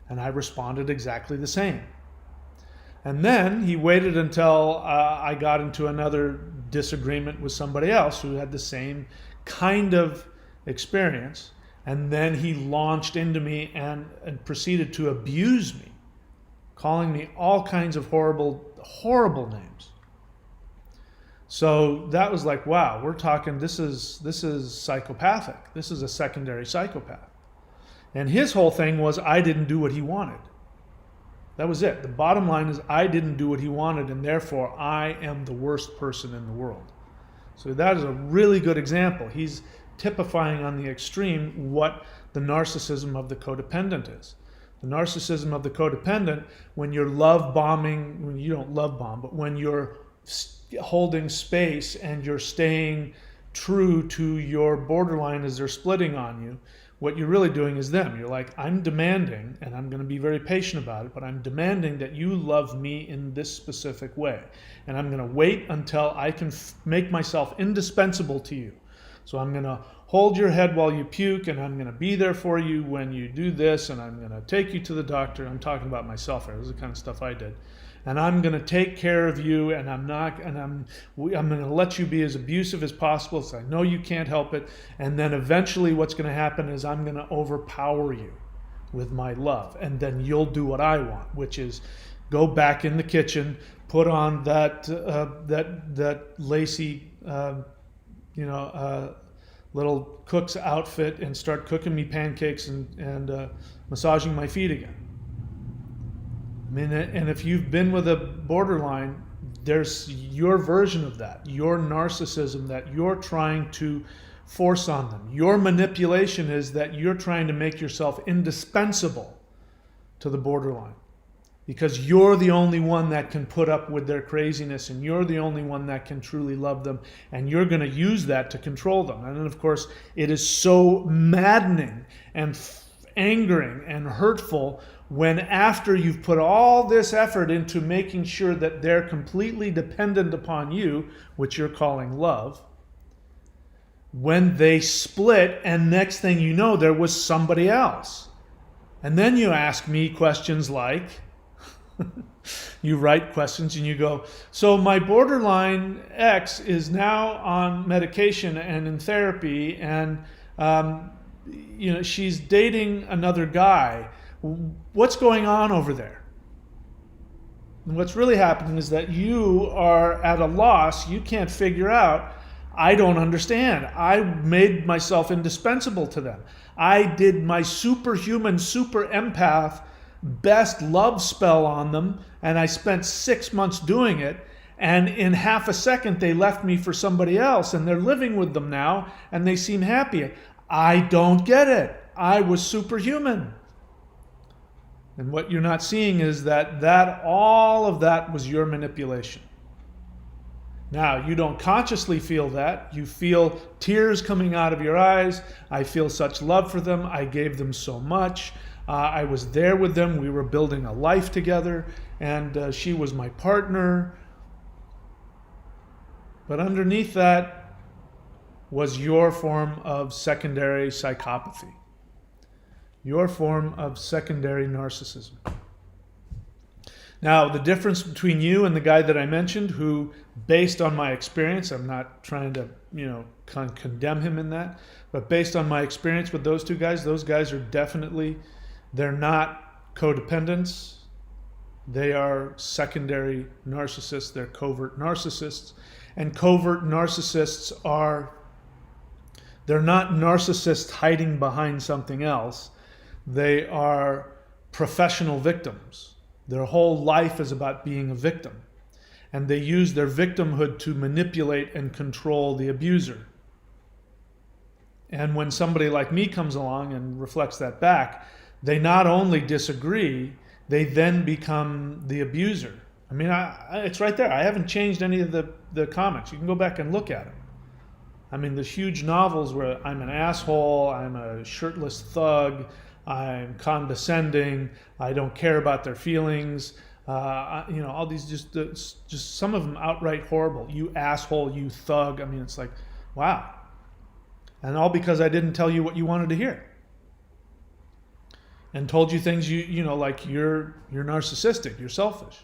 and I responded exactly the same. And then he waited until I got into another disagreement with somebody else who had the same kind of experience, and then he launched into me and proceeded to abuse me, calling me all kinds of horrible names. So that was like, wow, we're talking, this is psychopathic. This is a secondary psychopath. And his whole thing was, I didn't do what he wanted. That was it. The bottom line is, I didn't do what he wanted, and therefore I am the worst person in the world. So that is a really good example. He's typifying on the extreme what the narcissism of the codependent is. The narcissism of the codependent, when you're love bombing, when you don't love bomb, but when you're holding space and you're staying true to your borderline as they're splitting on you, what you're really doing is them. You're like, I'm demanding, and I'm going to be very patient about it, but I'm demanding that you love me in this specific way. And I'm going to wait until I can make myself indispensable to you. So I'm going to hold your head while you puke, and I'm going to be there for you when you do this, and I'm going to take you to the doctor. I'm talking about myself here. This is the kind of stuff I did. And I'm going to take care of you, and I'm going to let you be as abusive as possible, so I know you can't help it. And then eventually what's going to happen is I'm going to overpower you with my love, and then you'll do what I want, which is go back in the kitchen, put on that lacy, little cook's outfit, and start cooking me pancakes and massaging my feet again. I mean, and if you've been with a borderline, there's your version of that, your narcissism that you're trying to force on them. Your manipulation is that you're trying to make yourself indispensable to the borderline, because you're the only one that can put up with their craziness, and you're the only one that can truly love them, and you're going to use that to control them. And then, of course, it is so maddening and angering and hurtful when, after you've put all this effort into making sure that they're completely dependent upon you, which you're calling love, when they split and next thing you know, there was somebody else. And then you ask me questions like, you write questions and you go, so my borderline X is now on medication and in therapy, and she's dating another guy. What's going on over there? And what's really happening is that you are at a loss. You can't figure out. I don't understand. I made myself indispensable to them. I did my superhuman, super empath best love spell on them, and I spent 6 months doing it, and in half a second they left me for somebody else, and they're living with them now, and they seem happy. I don't get it. I was superhuman. And what you're not seeing is that all of that was your manipulation. Now, you don't consciously feel that. You feel tears coming out of your eyes. I feel such love for them. I gave them so much. I was there with them. We were building a life together, and she was my partner. But underneath that was your form of secondary psychopathy, your form of secondary narcissism. Now, the difference between you and the guy that I mentioned, who, based on my experience, I'm not trying to, condemn him in that, but based on my experience with those guys are definitely, they're not codependents. They are secondary narcissists. They're covert narcissists. And covert narcissists they're not narcissists hiding behind something else. They are professional victims. Their whole life is about being a victim. And they use their victimhood to manipulate and control the abuser. And when somebody like me comes along and reflects that back, they not only disagree, they then become the abuser. I mean, it's right there. I haven't changed any of the comments. You can go back and look at them. I mean, the huge novels where I'm an asshole, I'm a shirtless thug, I'm condescending, I don't care about their feelings, all these just some of them outright horrible. You asshole, you thug. I mean, it's like, wow. And all because I didn't tell you what you wanted to hear. and told you things like you're narcissistic, you're selfish.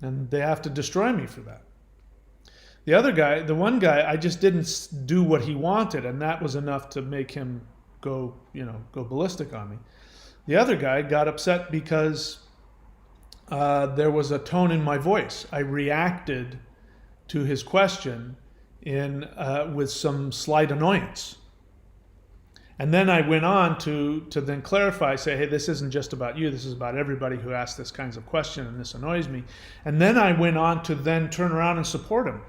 And they have to destroy me for that. The other guy, the one guy, I just didn't do what he wanted, and that was enough to make him go ballistic on me. The other guy got upset because there was a tone in my voice. I reacted to his question with some slight annoyance. And then I went on to then clarify, say, hey, this isn't just about you. This is about everybody who asks this kinds of question, and this annoys me. And then I went on to then turn around and support him.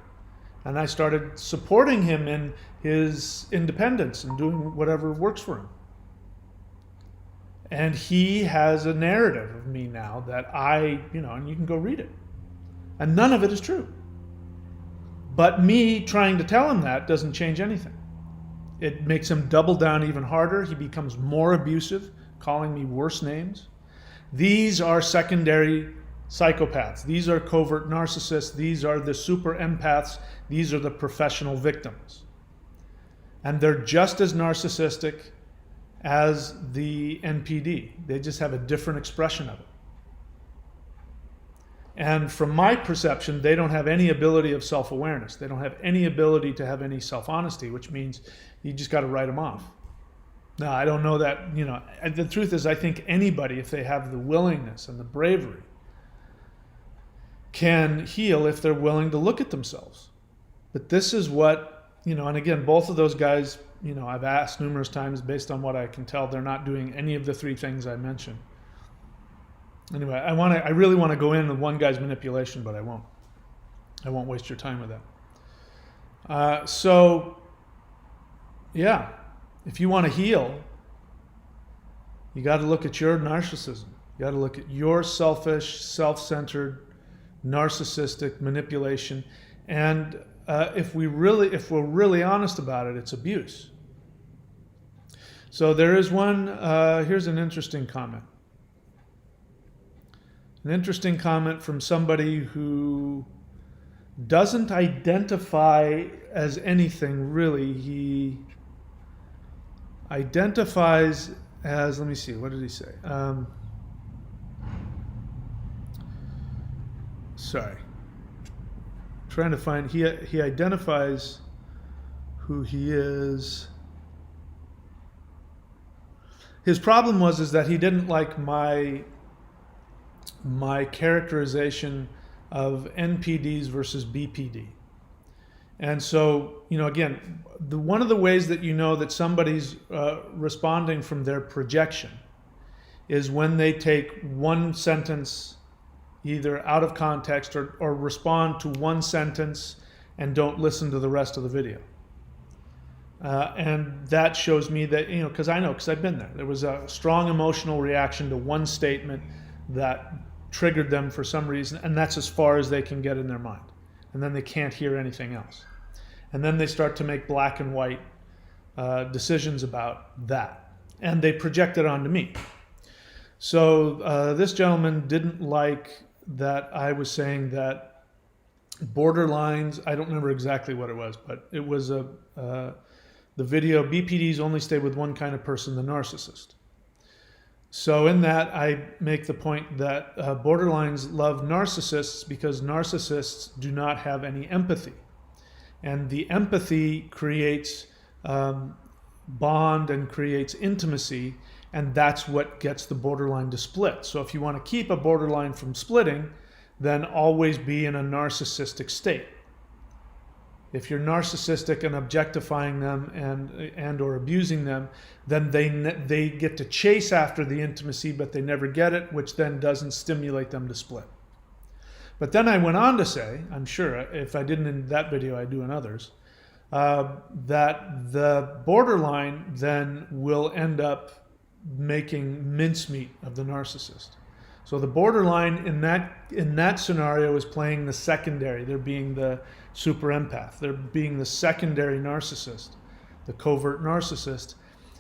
And I started supporting him in his independence and doing whatever works for him. And he has a narrative of me now that and you can go read it. And none of it is true. But me trying to tell him that doesn't change anything. It makes him double down even harder. He becomes more abusive, calling me worse names. These are secondary psychopaths. These are covert narcissists. These are the super empaths. These are the professional victims. And they're just as narcissistic as the NPD. They just have a different expression of it. And from my perception, they don't have any ability of self-awareness. They don't have any ability to have any self-honesty, which means you just got to write them off. Now, I don't know that, the truth is I think anybody, if they have the willingness and the bravery, can heal if they're willing to look at themselves. But this is what, and again, both of those guys, I've asked numerous times, based on what I can tell, they're not doing any of the three things I mentioned. Anyway, I really want to go into one guy's manipulation, but I won't. I won't waste your time with that. If you want to heal, you got to look at your narcissism. You got to look at your selfish, self-centered, narcissistic manipulation, and if we're really honest about it, it's abuse. So there is one. Here's an interesting comment. An interesting comment from somebody who doesn't identify as anything really. He identifies as, let me see, what did he say? Sorry. Trying to find, he identifies who he is. His problem is that he didn't like my characterization of NPDs versus BPD. And so, again, one of the ways that you know that somebody's responding from their projection is when they take one sentence either out of context or respond to one sentence and don't listen to the rest of the video. And that shows me that, because I've been there. There was a strong emotional reaction to one statement that triggered them for some reason, and that's as far as they can get in their mind. And then they can't hear anything else. And then they start to make black and white decisions about that. And they project it onto me. So this gentleman didn't like that I was saying that borderlines, I don't remember exactly what it was, but it was the video, BPDs only stay with one kind of person, the narcissist. So in that, I make the point that borderlines love narcissists because narcissists do not have any empathy. And the empathy creates bond and creates intimacy, and that's what gets the borderline to split. So if you want to keep a borderline from splitting, then always be in a narcissistic state. If you're narcissistic and objectifying them and or abusing them, then they get to chase after the intimacy, but they never get it, which then doesn't stimulate them to split. But then I went on to say, I'm sure if I didn't in that video, I do in others, that the borderline then will end up making mincemeat of the narcissist. So the borderline in that scenario is playing the secondary. They're being the super empath. They're being the secondary narcissist, the covert narcissist,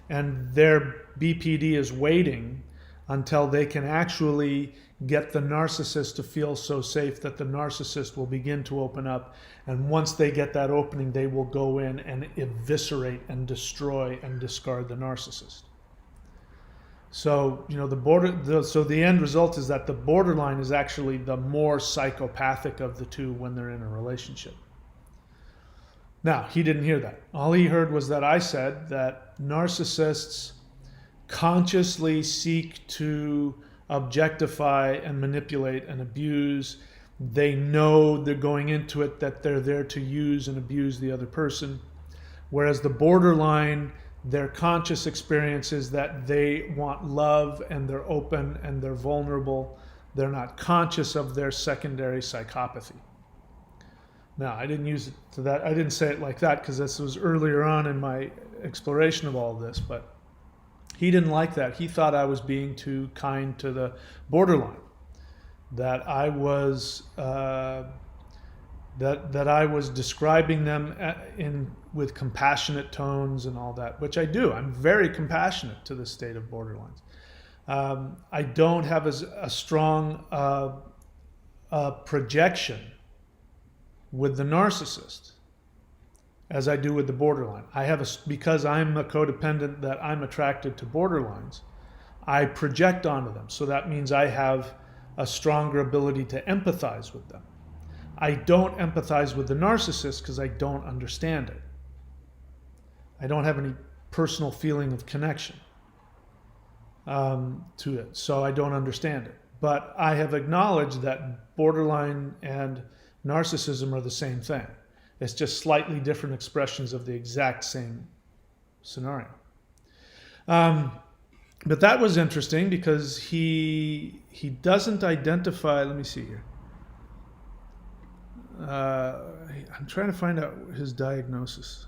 and their BPD is waiting until they can actually get the narcissist to feel so safe that the narcissist will begin to open up. And once they get that opening, they will go in and eviscerate and destroy and discard the narcissist. So, so the end result is that the borderline is actually the more psychopathic of the two when they're in a relationship. Now, he didn't hear that. All he heard was that I said that narcissists consciously seek to objectify and manipulate and abuse. They know they're going into it that they're there to use and abuse the other person. Whereas the borderline, their conscious experience is that they want love and they're open and they're vulnerable. They're not conscious of their secondary psychopathy. Now, I didn't use it to that. I didn't say it like that because this was earlier on in my exploration of all of this, but he didn't like that. He thought I was being too kind to the borderline, that I was that I was describing them with compassionate tones and all that, which I do. I'm very compassionate to the state of borderlines. I don't have a strong projection with the narcissist as I do with the borderline. Because I'm a codependent, that I'm attracted to borderlines, I project onto them. So that means I have a stronger ability to empathize with them. I don't empathize with the narcissist because I don't understand it. I don't have any personal feeling of connection to it, so I don't understand it. But I have acknowledged that borderline and narcissism are the same thing. It's just slightly different expressions of the exact same scenario. But that was interesting because he doesn't identify. Let me see here. I'm trying to find out his diagnosis.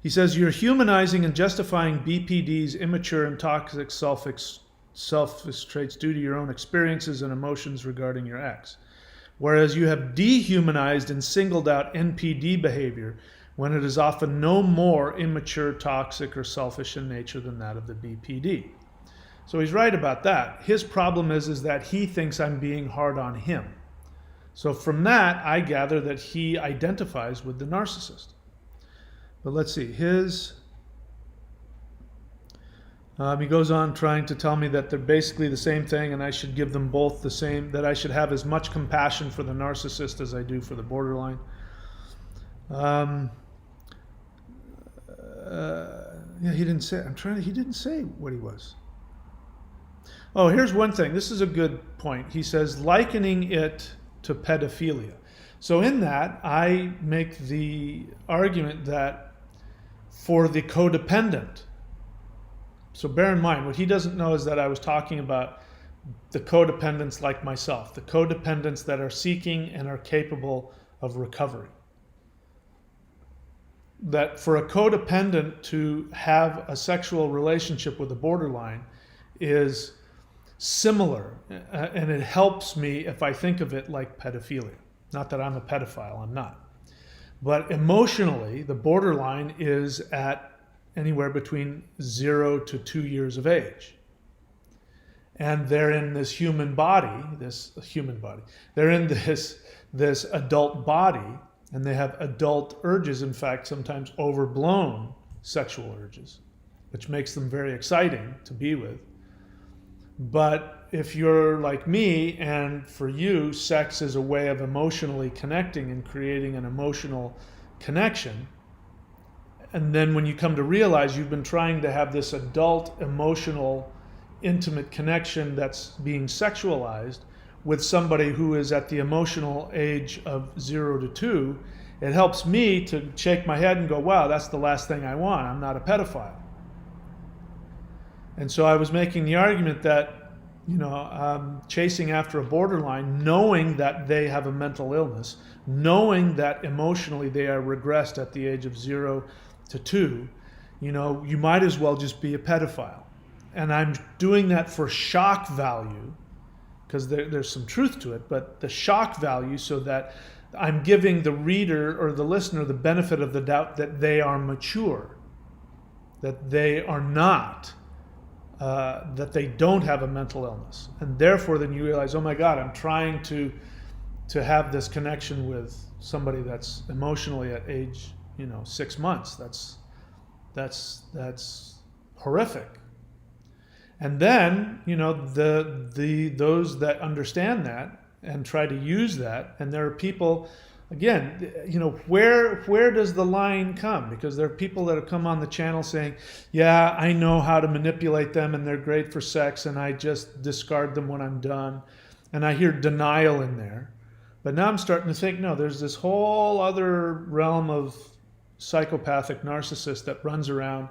He says, you're humanizing and justifying BPD's immature and toxic selfish traits due to your own experiences and emotions regarding your ex. Whereas you have dehumanized and singled out NPD behavior when it is often no more immature, toxic, or selfish in nature than that of the BPD. So he's right about that. His problem is that he thinks I'm being hard on him. So from that, I gather that he identifies with the narcissist. But let's see, he goes on trying to tell me that they're basically the same thing and I should give them both the same, that I should have as much compassion for the narcissist as I do for the borderline. He didn't say, he didn't say what he was. Oh, here's one thing. This is a good point. He says, likening it to pedophilia. So in that, I make the argument that for the codependent, so bear in mind, what he doesn't know is that I was talking about the codependents like myself, the codependents that are seeking and are capable of recovery. That for a codependent to have a sexual relationship with a borderline is similar, and it helps me if I think of it like pedophilia. Not that I'm a pedophile, I'm not. But emotionally, the borderline is at anywhere between 0 to 2 years of age. And they're in this human body. They're in this adult body, and they have adult urges, in fact, sometimes overblown sexual urges, which makes them very exciting to be with. But if you're like me, and for you, sex is a way of emotionally connecting and creating an emotional connection, and then when you come to realize you've been trying to have this adult, emotional, intimate connection that's being sexualized with somebody who is at the emotional age of 0 to 2, it helps me to shake my head and go, wow, that's the last thing I want. I'm not a pedophile. And so I was making the argument that, chasing after a borderline, knowing that they have a mental illness, knowing that emotionally they are regressed at the age of 0 to 2, you might as well just be a pedophile. And I'm doing that for shock value, because there's some truth to it, but the shock value so that I'm giving the reader or the listener the benefit of the doubt that they are mature, that they are not, that they don't have a mental illness. And therefore then you realize, oh my God, I'm trying to have this connection with somebody that's emotionally at age 6 months. That's horrific. And then, those that understand that and try to use that, and there are people, again, where does the line come? Because there are people that have come on the channel saying, yeah, I know how to manipulate them and they're great for sex and I just discard them when I'm done. And I hear denial in there. But now I'm starting to think, no, there's this whole other realm of psychopathic narcissists that runs around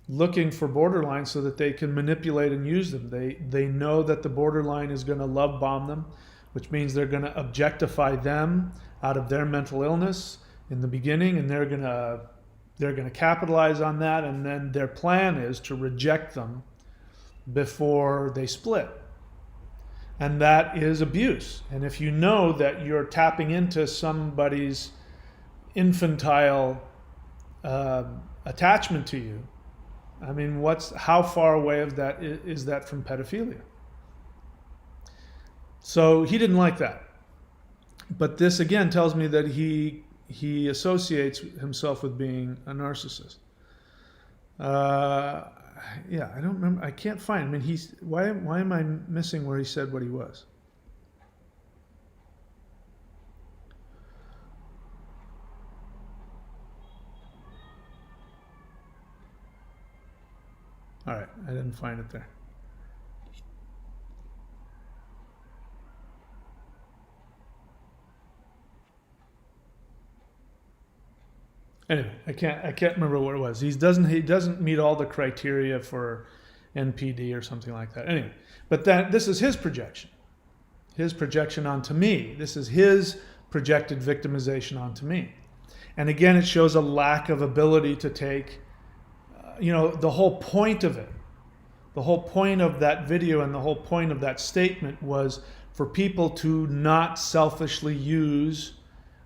looking for borderlines so that they can manipulate and use them. They know that the borderline is going to love bomb them, which means they're going to objectify them out of their mental illness in the beginning, and they're going to capitalize on that, and then their plan is to reject them before they split. And that is abuse. And if you know that you're tapping into somebody's infantile attachment to you, I mean, how far away of that is that from pedophilia? So he didn't like that. But this again tells me that he associates himself with being a narcissist. Yeah, I don't remember. I can't find. I mean, why am I missing where he said what he was? All right, I didn't find it there. Anyway, I can't remember what it was. He doesn't meet all the criteria for NPD or something like that. Anyway, but this is his projection onto me. This is his projected victimization onto me. And again, it shows a lack of ability to take, the whole point of it. The whole point of that video and the whole point of that statement was for people to not selfishly use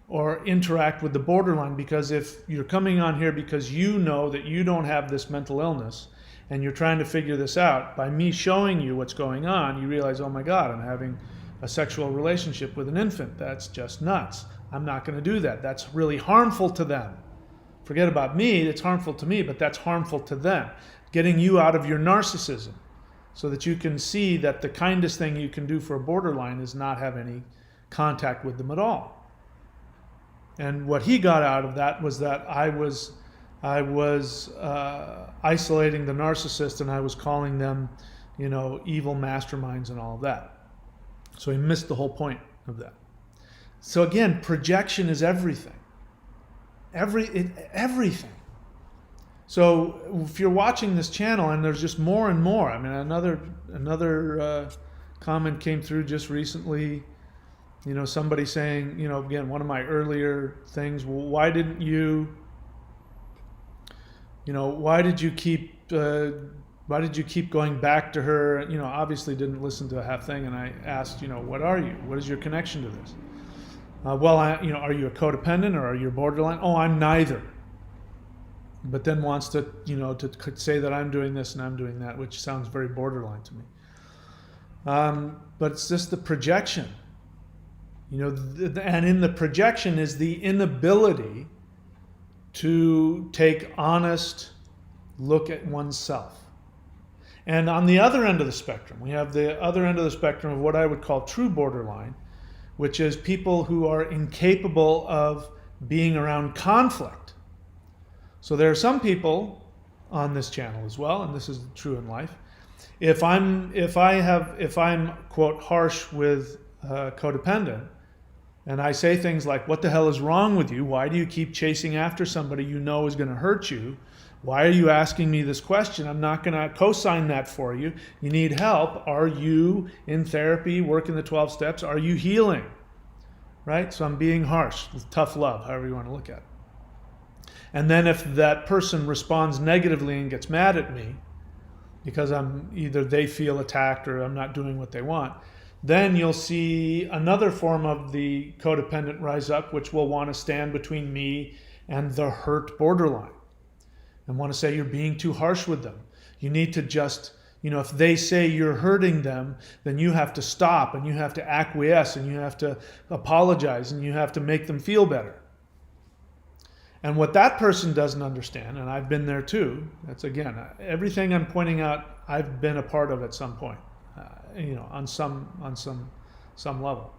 or interact with the borderline, because if you're coming on here because you know that you don't have this mental illness and you're trying to figure this out, by me showing you what's going on, you realize, oh my God, I'm having a sexual relationship with an infant. That's just nuts. I'm not going to do that. That's really harmful to them. Forget about me, it's harmful to me, but that's harmful to them. Getting you out of your narcissism so that you can see that the kindest thing you can do for a borderline is not have any contact with them at all. And what he got out of that was that I was isolating the narcissist, and I was calling them, evil masterminds and all of that. So he missed the whole point of that. So again, projection is everything. Everything. So if you're watching this channel and there's just more and more, I mean, another comment came through just recently. Somebody saying, again, one of my earlier things, well, why did you keep going back to her? Obviously didn't listen to a half thing. And I asked, what are you? What is your connection to this? Are you a codependent or are you borderline? Oh, I'm neither. But then wants to, to say that I'm doing this and I'm doing that, which sounds very borderline to me. But it's just the projection. And in the projection is the inability to take honest look at oneself. And on the other end of the spectrum, we have the other end of the spectrum of what I would call true borderline, which is people who are incapable of being around conflict. So there are some people on this channel as well, and this is true in life. If I'm quote harsh with codependent, and I say things like, what the hell is wrong with you? Why do you keep chasing after somebody you know is going to hurt you? Why are you asking me this question? I'm not going to co-sign that for you. You need help. Are you in therapy, working the 12 steps? Are you healing? Right? So I'm being harsh with tough love, however you want to look at it. And then if that person responds negatively and gets mad at me because either they feel attacked or I'm not doing what they want, then you'll see another form of the codependent rise up, which will want to stand between me and the hurt borderline and want to say you're being too harsh with them. You need to just, if they say you're hurting them, then you have to stop and you have to acquiesce and you have to apologize and you have to make them feel better. And what that person doesn't understand, and I've been there too, that's again, everything I'm pointing out, I've been a part of at some point, on some level.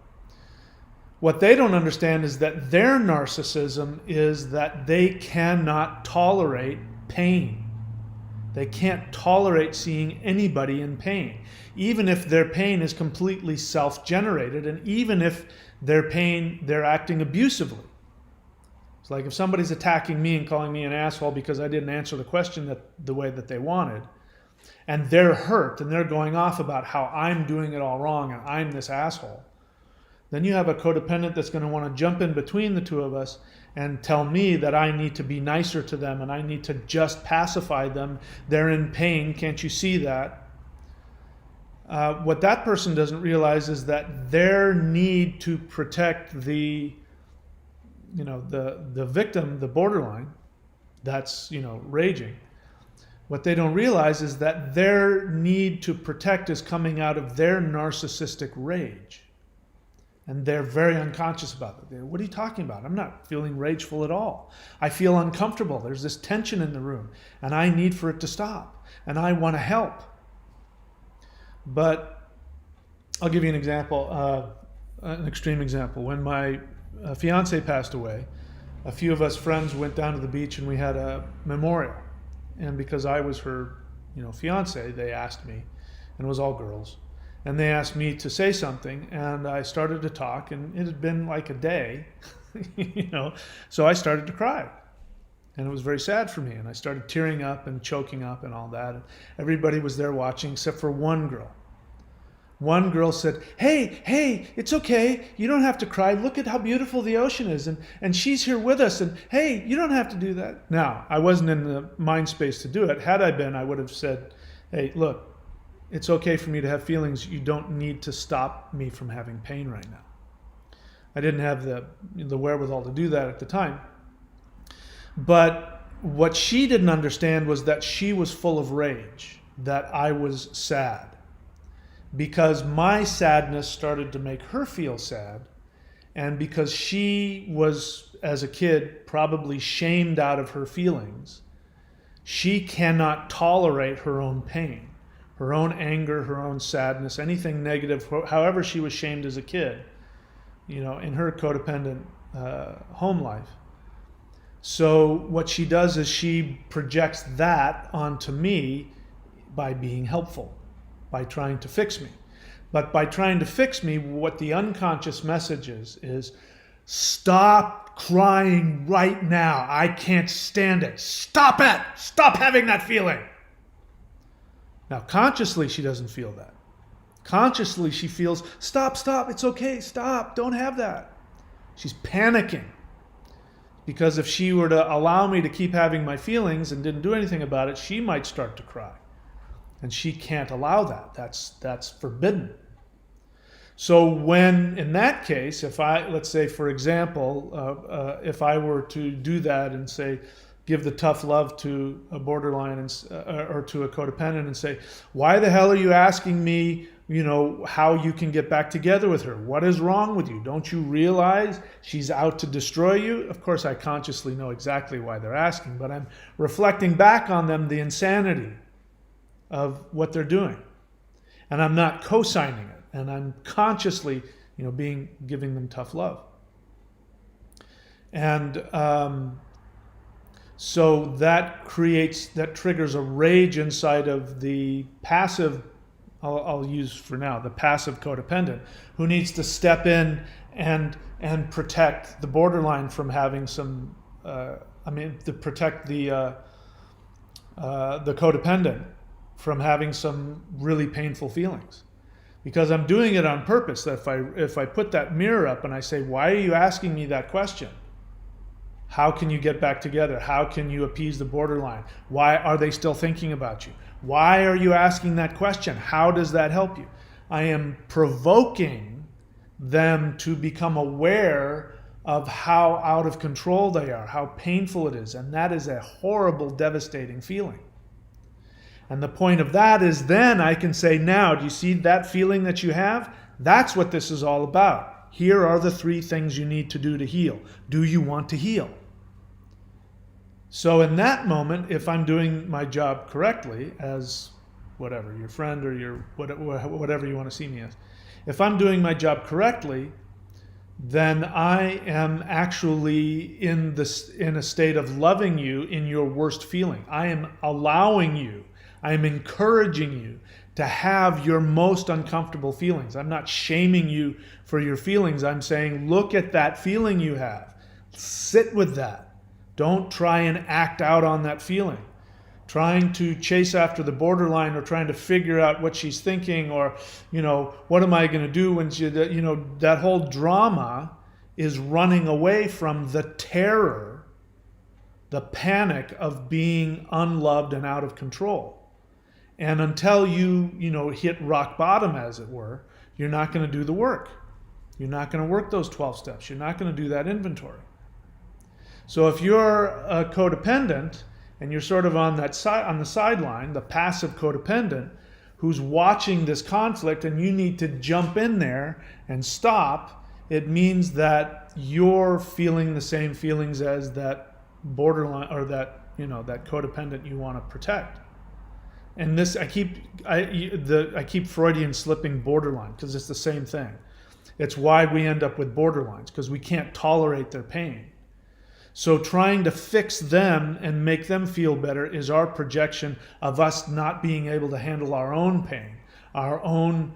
What they don't understand is that their narcissism is that they cannot tolerate pain. They can't tolerate seeing anybody in pain, even if their pain is completely self-generated, and even if their pain, they're acting abusively. It's like if somebody's attacking me and calling me an asshole because I didn't answer the question the way that they wanted, and they're hurt and they're going off about how I'm doing it all wrong and I'm this asshole, then you have a codependent that's going to want to jump in between the two of us and tell me that I need to be nicer to them and I need to just pacify them. They're in pain. Can't you see that? What that person doesn't realize is that their need to protect the victim, the borderline, that's, raging. What they don't realize is that their need to protect is coming out of their narcissistic rage. And they're very unconscious about it. What are you talking about? I'm not feeling rageful at all. I feel uncomfortable. There's this tension in the room, and I need for it to stop, and I want to help. But I'll give you an example, an extreme example. When my fiance passed away, a few of us friends went down to the beach and we had a memorial. And because I was her, fiance, they asked me, and it was all girls, and they asked me to say something, and I started to talk, and it had been like a day, so I started to cry. And it was very sad for me, and I started tearing up and choking up and all that. And everybody was there watching except for one girl. One girl said, hey, it's okay. You don't have to cry. Look at how beautiful the ocean is. And she's here with us. And hey, you don't have to do that. Now, I wasn't in the mind space to do it. Had I been, I would have said, hey, look, it's okay for me to have feelings. You don't need to stop me from having pain right now. I didn't have the wherewithal to do that at the time. But what she didn't understand was that she was full of rage, that I was sad. Because my sadness started to make her feel sad, and because she was, as a kid, probably shamed out of her feelings, she cannot tolerate her own pain, her own anger, her own sadness, anything negative, however she was shamed as a kid, in her codependent home life. So what she does is she projects that onto me by being helpful, by trying to fix me. But by trying to fix me, what the unconscious message is stop crying right now. I can't stand it. Stop it. Stop having that feeling. Now, consciously, she doesn't feel that. Consciously, she feels, stop, it's okay, stop, don't have that. She's panicking. Because if she were to allow me to keep having my feelings and didn't do anything about it, she might start to cry. And she can't allow that. That's forbidden. So when, in that case, let's say, for example, if I were to do that and say, give the tough love to a borderline or to a codependent and say, why the hell are you asking me, how you can get back together with her? What is wrong with you? Don't you realize she's out to destroy you? Of course, I consciously know exactly why they're asking, but I'm reflecting back on them the insanity of what they're doing. And I'm not co-signing it. And I'm consciously, giving them tough love. And so that triggers a rage inside of the passive, I'll use for now, the passive codependent, who needs to step in and protect the borderline from having some, to protect the codependent from having some really painful feelings. Because I'm doing it on purpose. That if I put that mirror up and I say, why are you asking me that question? How can you get back together? How can you appease the borderline? Why are they still thinking about you? Why are you asking that question? How does that help you? I am provoking them to become aware of how out of control they are, how painful it is. And that is a horrible, devastating feeling. And the point of that is then I can say, now, do you see that feeling that you have? That's what this is all about. Here are the 3 things you need to do to heal. Do you want to heal? So in that moment, if I'm doing my job correctly as whatever, your friend or your whatever you want to see me as, if I'm doing my job correctly, then I am actually in a state of loving you in your worst feeling. I am allowing you, I am encouraging you to have your most uncomfortable feelings. I'm not shaming you for your feelings. I'm saying, look at that feeling you have. Sit with that. Don't try and act out on that feeling. Trying to chase after the borderline or trying to figure out what she's thinking or, what am I going to do when she, that whole drama is running away from the terror, the panic of being unloved and out of control. And until you, hit rock bottom, as it were, you're not going to do the work. You're not going to work those 12 steps. You're not going to do that inventory. So if you're a codependent, and you're sort of on the sideline, the passive codependent, who's watching this conflict, and you need to jump in there and stop, it means that you're feeling the same feelings as that borderline or that codependent you want to protect. And this, I keep Freudian slipping borderline because it's the same thing. It's why we end up with borderlines, because we can't tolerate their pain. So trying to fix them and make them feel better is our projection of us not being able to handle our own pain, our own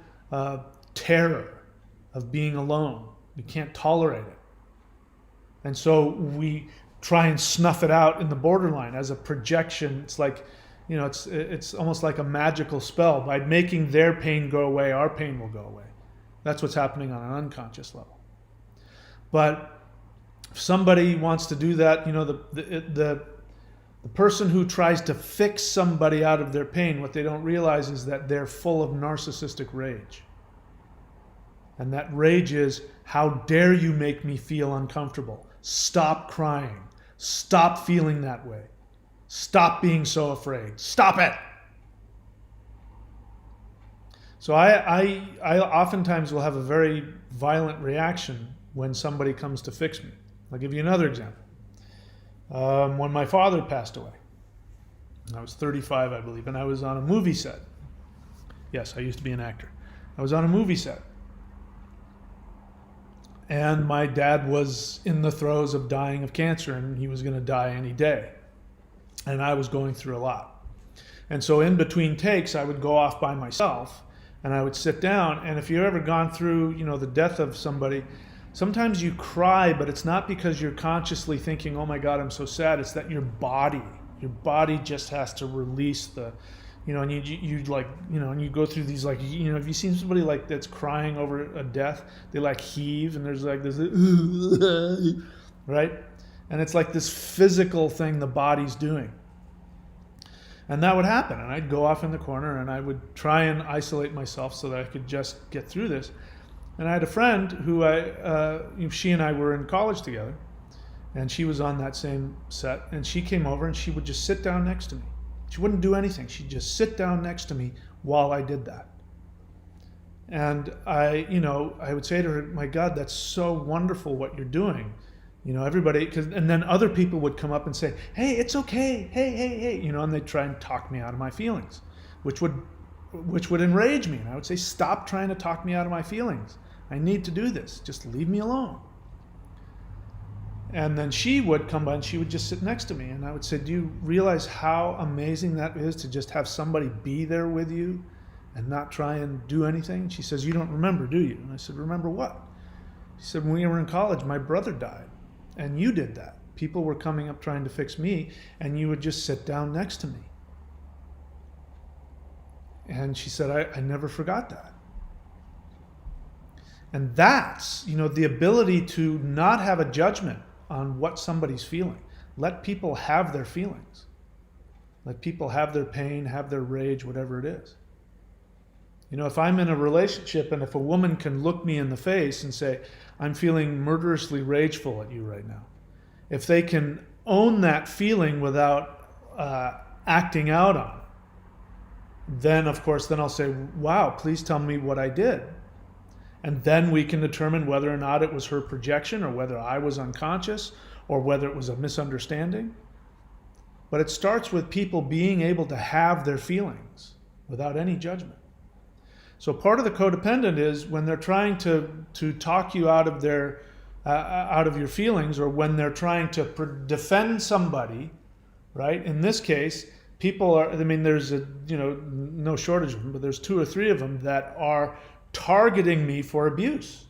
terror of being alone. We can't tolerate it. And so we try and snuff it out in the borderline as a projection. It's like, it's almost like a magical spell. By making their pain go away, our pain will go away. That's what's happening on an unconscious level. But if somebody wants to do that, the person who tries to fix somebody out of their pain, what they don't realize is that they're full of narcissistic rage. And that rage is, how dare you make me feel uncomfortable? Stop crying. Stop feeling that way. Stop being so afraid. Stop it. So I oftentimes will have a very violent reaction when somebody comes to fix me. I'll give you another example. When my father passed away, I was 35, I believe, and I was on a movie set. Yes, I used to be an actor. I was on a movie set. And my dad was in the throes of dying of cancer, and he was going to die any day. And I was going through a lot. And so in between takes, I would go off by myself, and I would sit down. And if you've ever gone through, the death of somebody, sometimes you cry, but it's not because you're consciously thinking, oh my God, I'm so sad. It's that your body just has to release the, and and you go through these, have you seen somebody like that's crying over a death? They heave, and there's this, right? And it's like this physical thing the body's doing. And that would happen. And I'd go off in the corner and I would try and isolate myself so that I could just get through this. And I had a friend who she and I were in college together, and she was on that same set, and she came over and she would just sit down next to me. She wouldn't do anything. She'd just sit down next to me while I did that. And I would say to her, my God, that's so wonderful what you're doing. Everybody, and then other people would come up and say, hey, it's okay. Hey, and they'd try and talk me out of my feelings, which would enrage me. And I would say, stop trying to talk me out of my feelings. I need to do this. Just leave me alone. And then she would come by and she would just sit next to me. And I would say, do you realize how amazing that is to just have somebody be there with you and not try and do anything? She says, you don't remember, do you? And I said, remember what? She said, when we were in college, my brother died. And you did that. People were coming up trying to fix me, and you would just sit down next to me. And she said, I never forgot that. And that's, the ability to not have a judgment on what somebody's feeling. Let people have their feelings. Let people have their pain, have their rage, whatever it is. If I'm in a relationship and if a woman can look me in the face and say, I'm feeling murderously rageful at you right now. If they can own that feeling without acting out on it, then of course, then I'll say, wow, please tell me what I did. And then we can determine whether or not it was her projection or whether I was unconscious or whether it was a misunderstanding. but it starts with people being able to have their feelings without any judgment. So part of the codependent is when they're trying to talk you out of out of your feelings, or when they're trying to defend somebody, right? In this case, people are, I mean, there's no shortage of them, but there's 2 or 3 of them that are targeting me for abuse,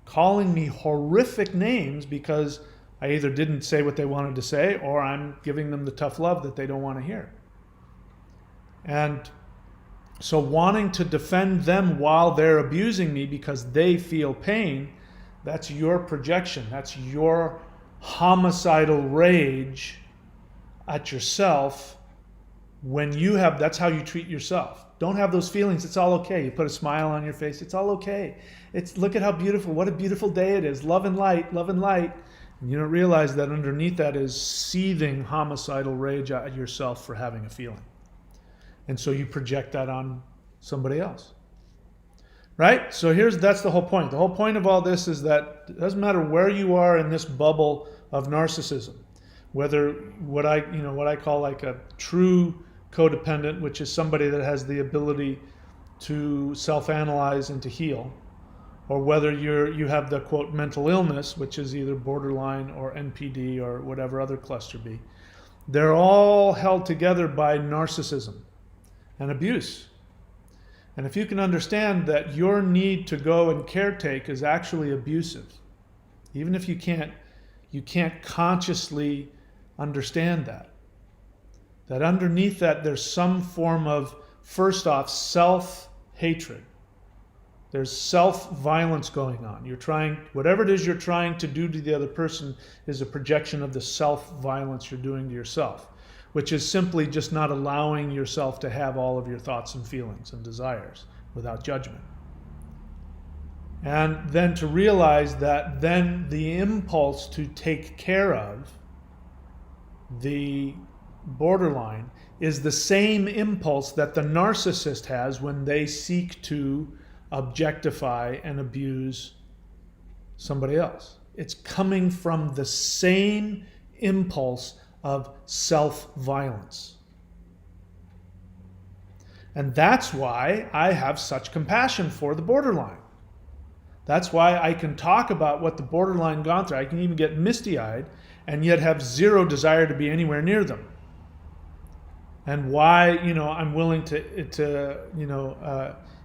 calling me horrific names because I either didn't say what they wanted to say, or I'm giving them the tough love that they don't want to hear. And so wanting to defend them while they're abusing me because they feel pain, that's your projection. That's your homicidal rage at yourself. When you have, that's how you treat yourself. Don't have those feelings. It's all okay. You put a smile on your face. It's all okay. Look at how beautiful, what a beautiful day it is. Love and light, love and light. And you don't realize that underneath that is seething homicidal rage at yourself for having a feeling. And so you project that on somebody else. Right? So that's the whole point. The whole point of all this is that it doesn't matter where you are in this bubble of narcissism, whether what I call like a true codependent, which is somebody that has the ability to self-analyze and to heal, or whether you have the quote mental illness, which is either borderline or NPD or whatever other cluster B. They're all held together by narcissism and abuse. And if you can understand that your need to go and caretake is actually abusive, even if you can't consciously understand that underneath that there's some form of, first off, self-hatred. There's self-violence going on. Whatever it is you're trying to do to the other person is a projection of the self-violence you're doing to yourself, which is simply just not allowing yourself to have all of your thoughts and feelings and desires without judgment. And then to realize that then the impulse to take care of the borderline is the same impulse that the narcissist has when they seek to objectify and abuse somebody else. It's coming from the same impulse of self-violence. And that's why I have such compassion for the borderline. That's why I can talk about what the borderline gone through. I can even get misty-eyed and yet have zero desire to be anywhere near them. And why, I'm willing to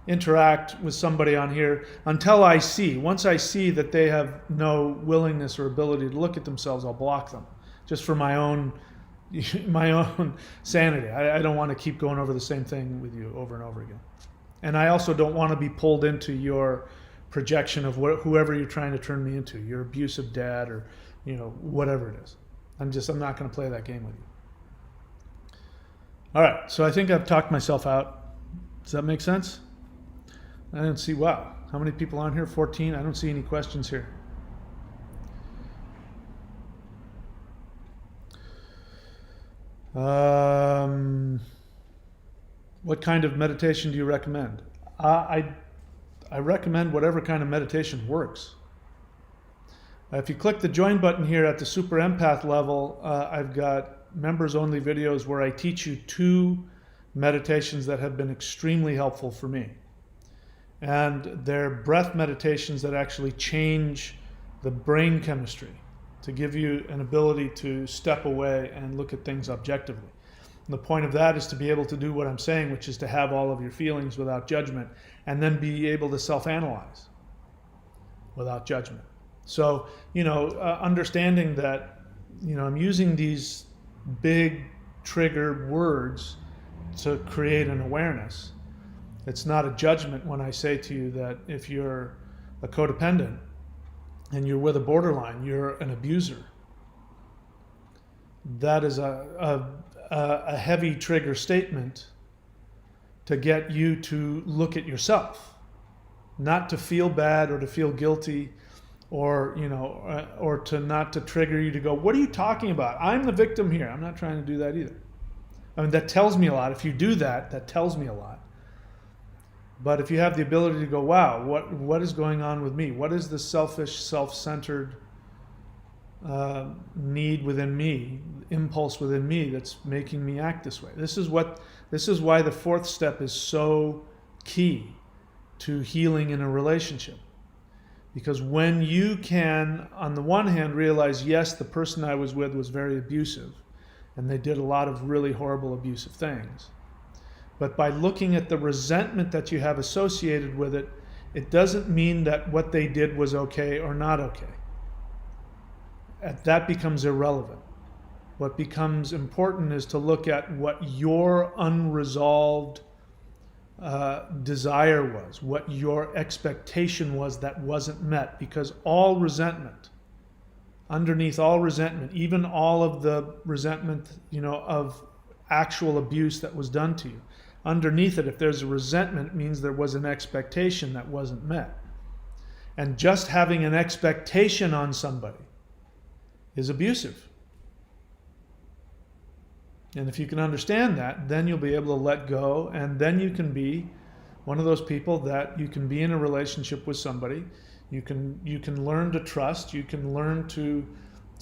interact with somebody on here until once I see that they have no willingness or ability to look at themselves, I'll block them, just for my own sanity. I don't want to keep going over the same thing with you over and over again. And I also don't want to be pulled into your projection of whoever you're trying to turn me into, your abusive dad or whatever it is. I'm not going to play that game with you. All right, so I think I've talked myself out. Does that make sense? I didn't see, wow, how many people on here? 14? I don't see any questions here. What kind of meditation do you recommend? I recommend whatever kind of meditation works. If you click the join button here at the super empath level, I've got members only videos where I teach you 2 meditations that have been extremely helpful for me. And they're breath meditations that actually change the brain chemistry to give you an ability to step away and look at things objectively. And the point of that is to be able to do what I'm saying, which is to have all of your feelings without judgment, and then be able to self-analyze without judgment. So, understanding that, I'm using these big trigger words to create an awareness. It's not a judgment when I say to you that if you're a codependent and you're with a borderline, you're an abuser. That is a heavy trigger statement to get you to look at yourself, not to feel bad or to feel guilty, or not to trigger you to go, what are you talking about? I'm the victim here. I'm not trying to do that either. I mean, that tells me a lot. If you do that, that tells me a lot. But if you have the ability to go, wow, what is going on with me? What is the selfish, self-centered need within me impulse within me that's making me act this way. This is why the fourth step is so key to healing in a relationship. Because when you can, on the one hand, realize, yes, the person I was with was very abusive, and they did a lot of really horrible abusive things. But by looking at the resentment that you have associated with it, it doesn't mean that what they did was okay or not okay. That becomes irrelevant. What becomes important is to look at what your unresolved desire was, what your expectation was that wasn't met. Because all resentment, underneath all resentment, even all of the resentment, of actual abuse that was done to you, underneath it, if there's a resentment, means there was an expectation that wasn't met. And just having an expectation on somebody is abusive. And if you can understand that, then you'll be able to let go, and then you can be one of those people that you can be in a relationship with somebody. You can learn to trust. You can learn to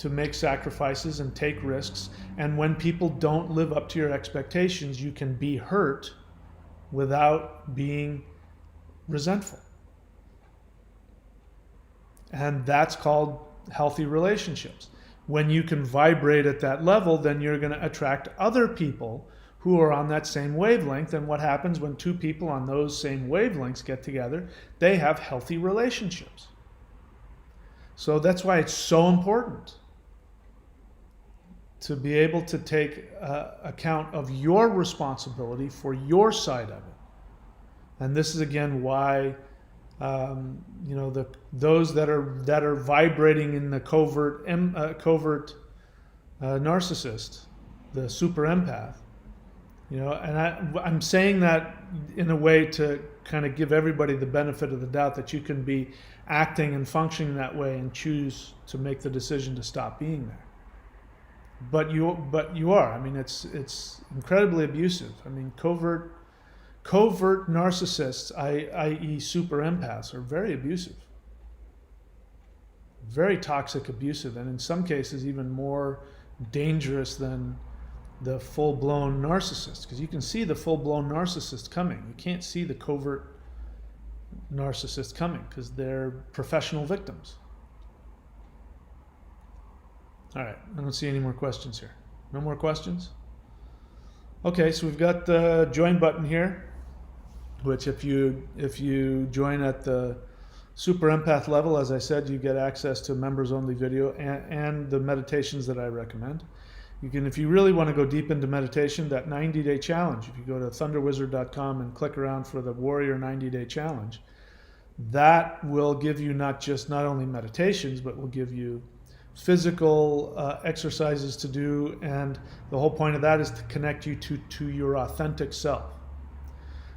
make sacrifices and take risks. And when people don't live up to your expectations, you can be hurt without being resentful. And that's called healthy relationships. When you can vibrate at that level, then you're going to attract other people who are on that same wavelength. And what happens when two people on those same wavelengths get together? They have healthy relationships. So that's why it's so important to be able to take account of your responsibility for your side of it. And this is again why those that are vibrating in the covert narcissist, the super empath, and I'm saying that in a way to kind of give everybody the benefit of the doubt that you can be acting and functioning that way and choose to make the decision to stop being there. But you are. I mean, it's incredibly abusive. I mean, covert narcissists, i.e. super empaths, are very abusive. Very toxic, abusive, and in some cases even more dangerous than the full-blown narcissist. Because you can see the full-blown narcissist coming. You can't see the covert narcissist coming because they're professional victims. All right, I don't see any more questions here. No more questions? Okay, so we've got the join button here, which if you join at the super empath level, as I said, you get access to members only video and the meditations that I recommend. You can, if you really want to go deep into meditation, that 90-day challenge, if you go to thunderwizard.com and click around for the Warrior 90-day challenge, that will give you not only meditations, but will give you physical exercises to do, and the whole point of that is to connect you to your authentic self.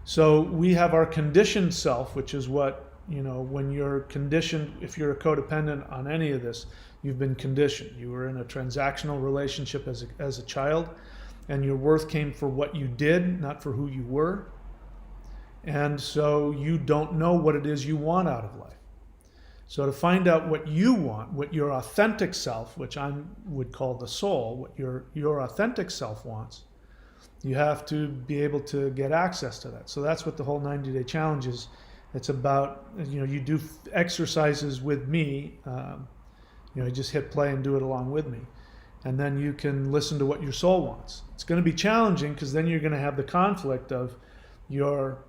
So we have our conditioned self, which is what, when you're conditioned, if you're a codependent on any of this, you've been conditioned. You were in a transactional relationship as a child, and your worth came for what you did, not for who you were. And so you don't know what it is you want out of life. So to find out what you want, what your authentic self, which I would call the soul, what your authentic self wants, you have to be able to get access to that. So that's what the whole 90-day challenge is. It's about, you do exercises with me. You just hit play and do it along with me. And then you can listen to what your soul wants. It's going to be challenging because then you're going to have the conflict of your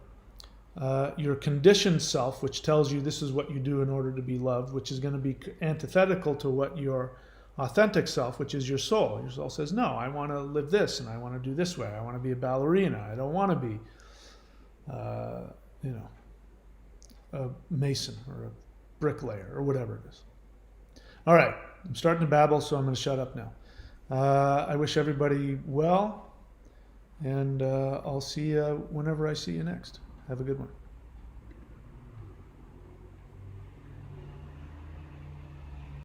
conditioned self, which tells you this is what you do in order to be loved, which is going to be antithetical to what your authentic self, which is your soul. Your soul says, no, I want to live this, and I want to do this way. I want to be a ballerina. I don't want to be, a mason or a bricklayer or whatever it is. All right, I'm starting to babble, so I'm going to shut up now. I wish everybody well, and I'll see you whenever I see you next. Have a good one.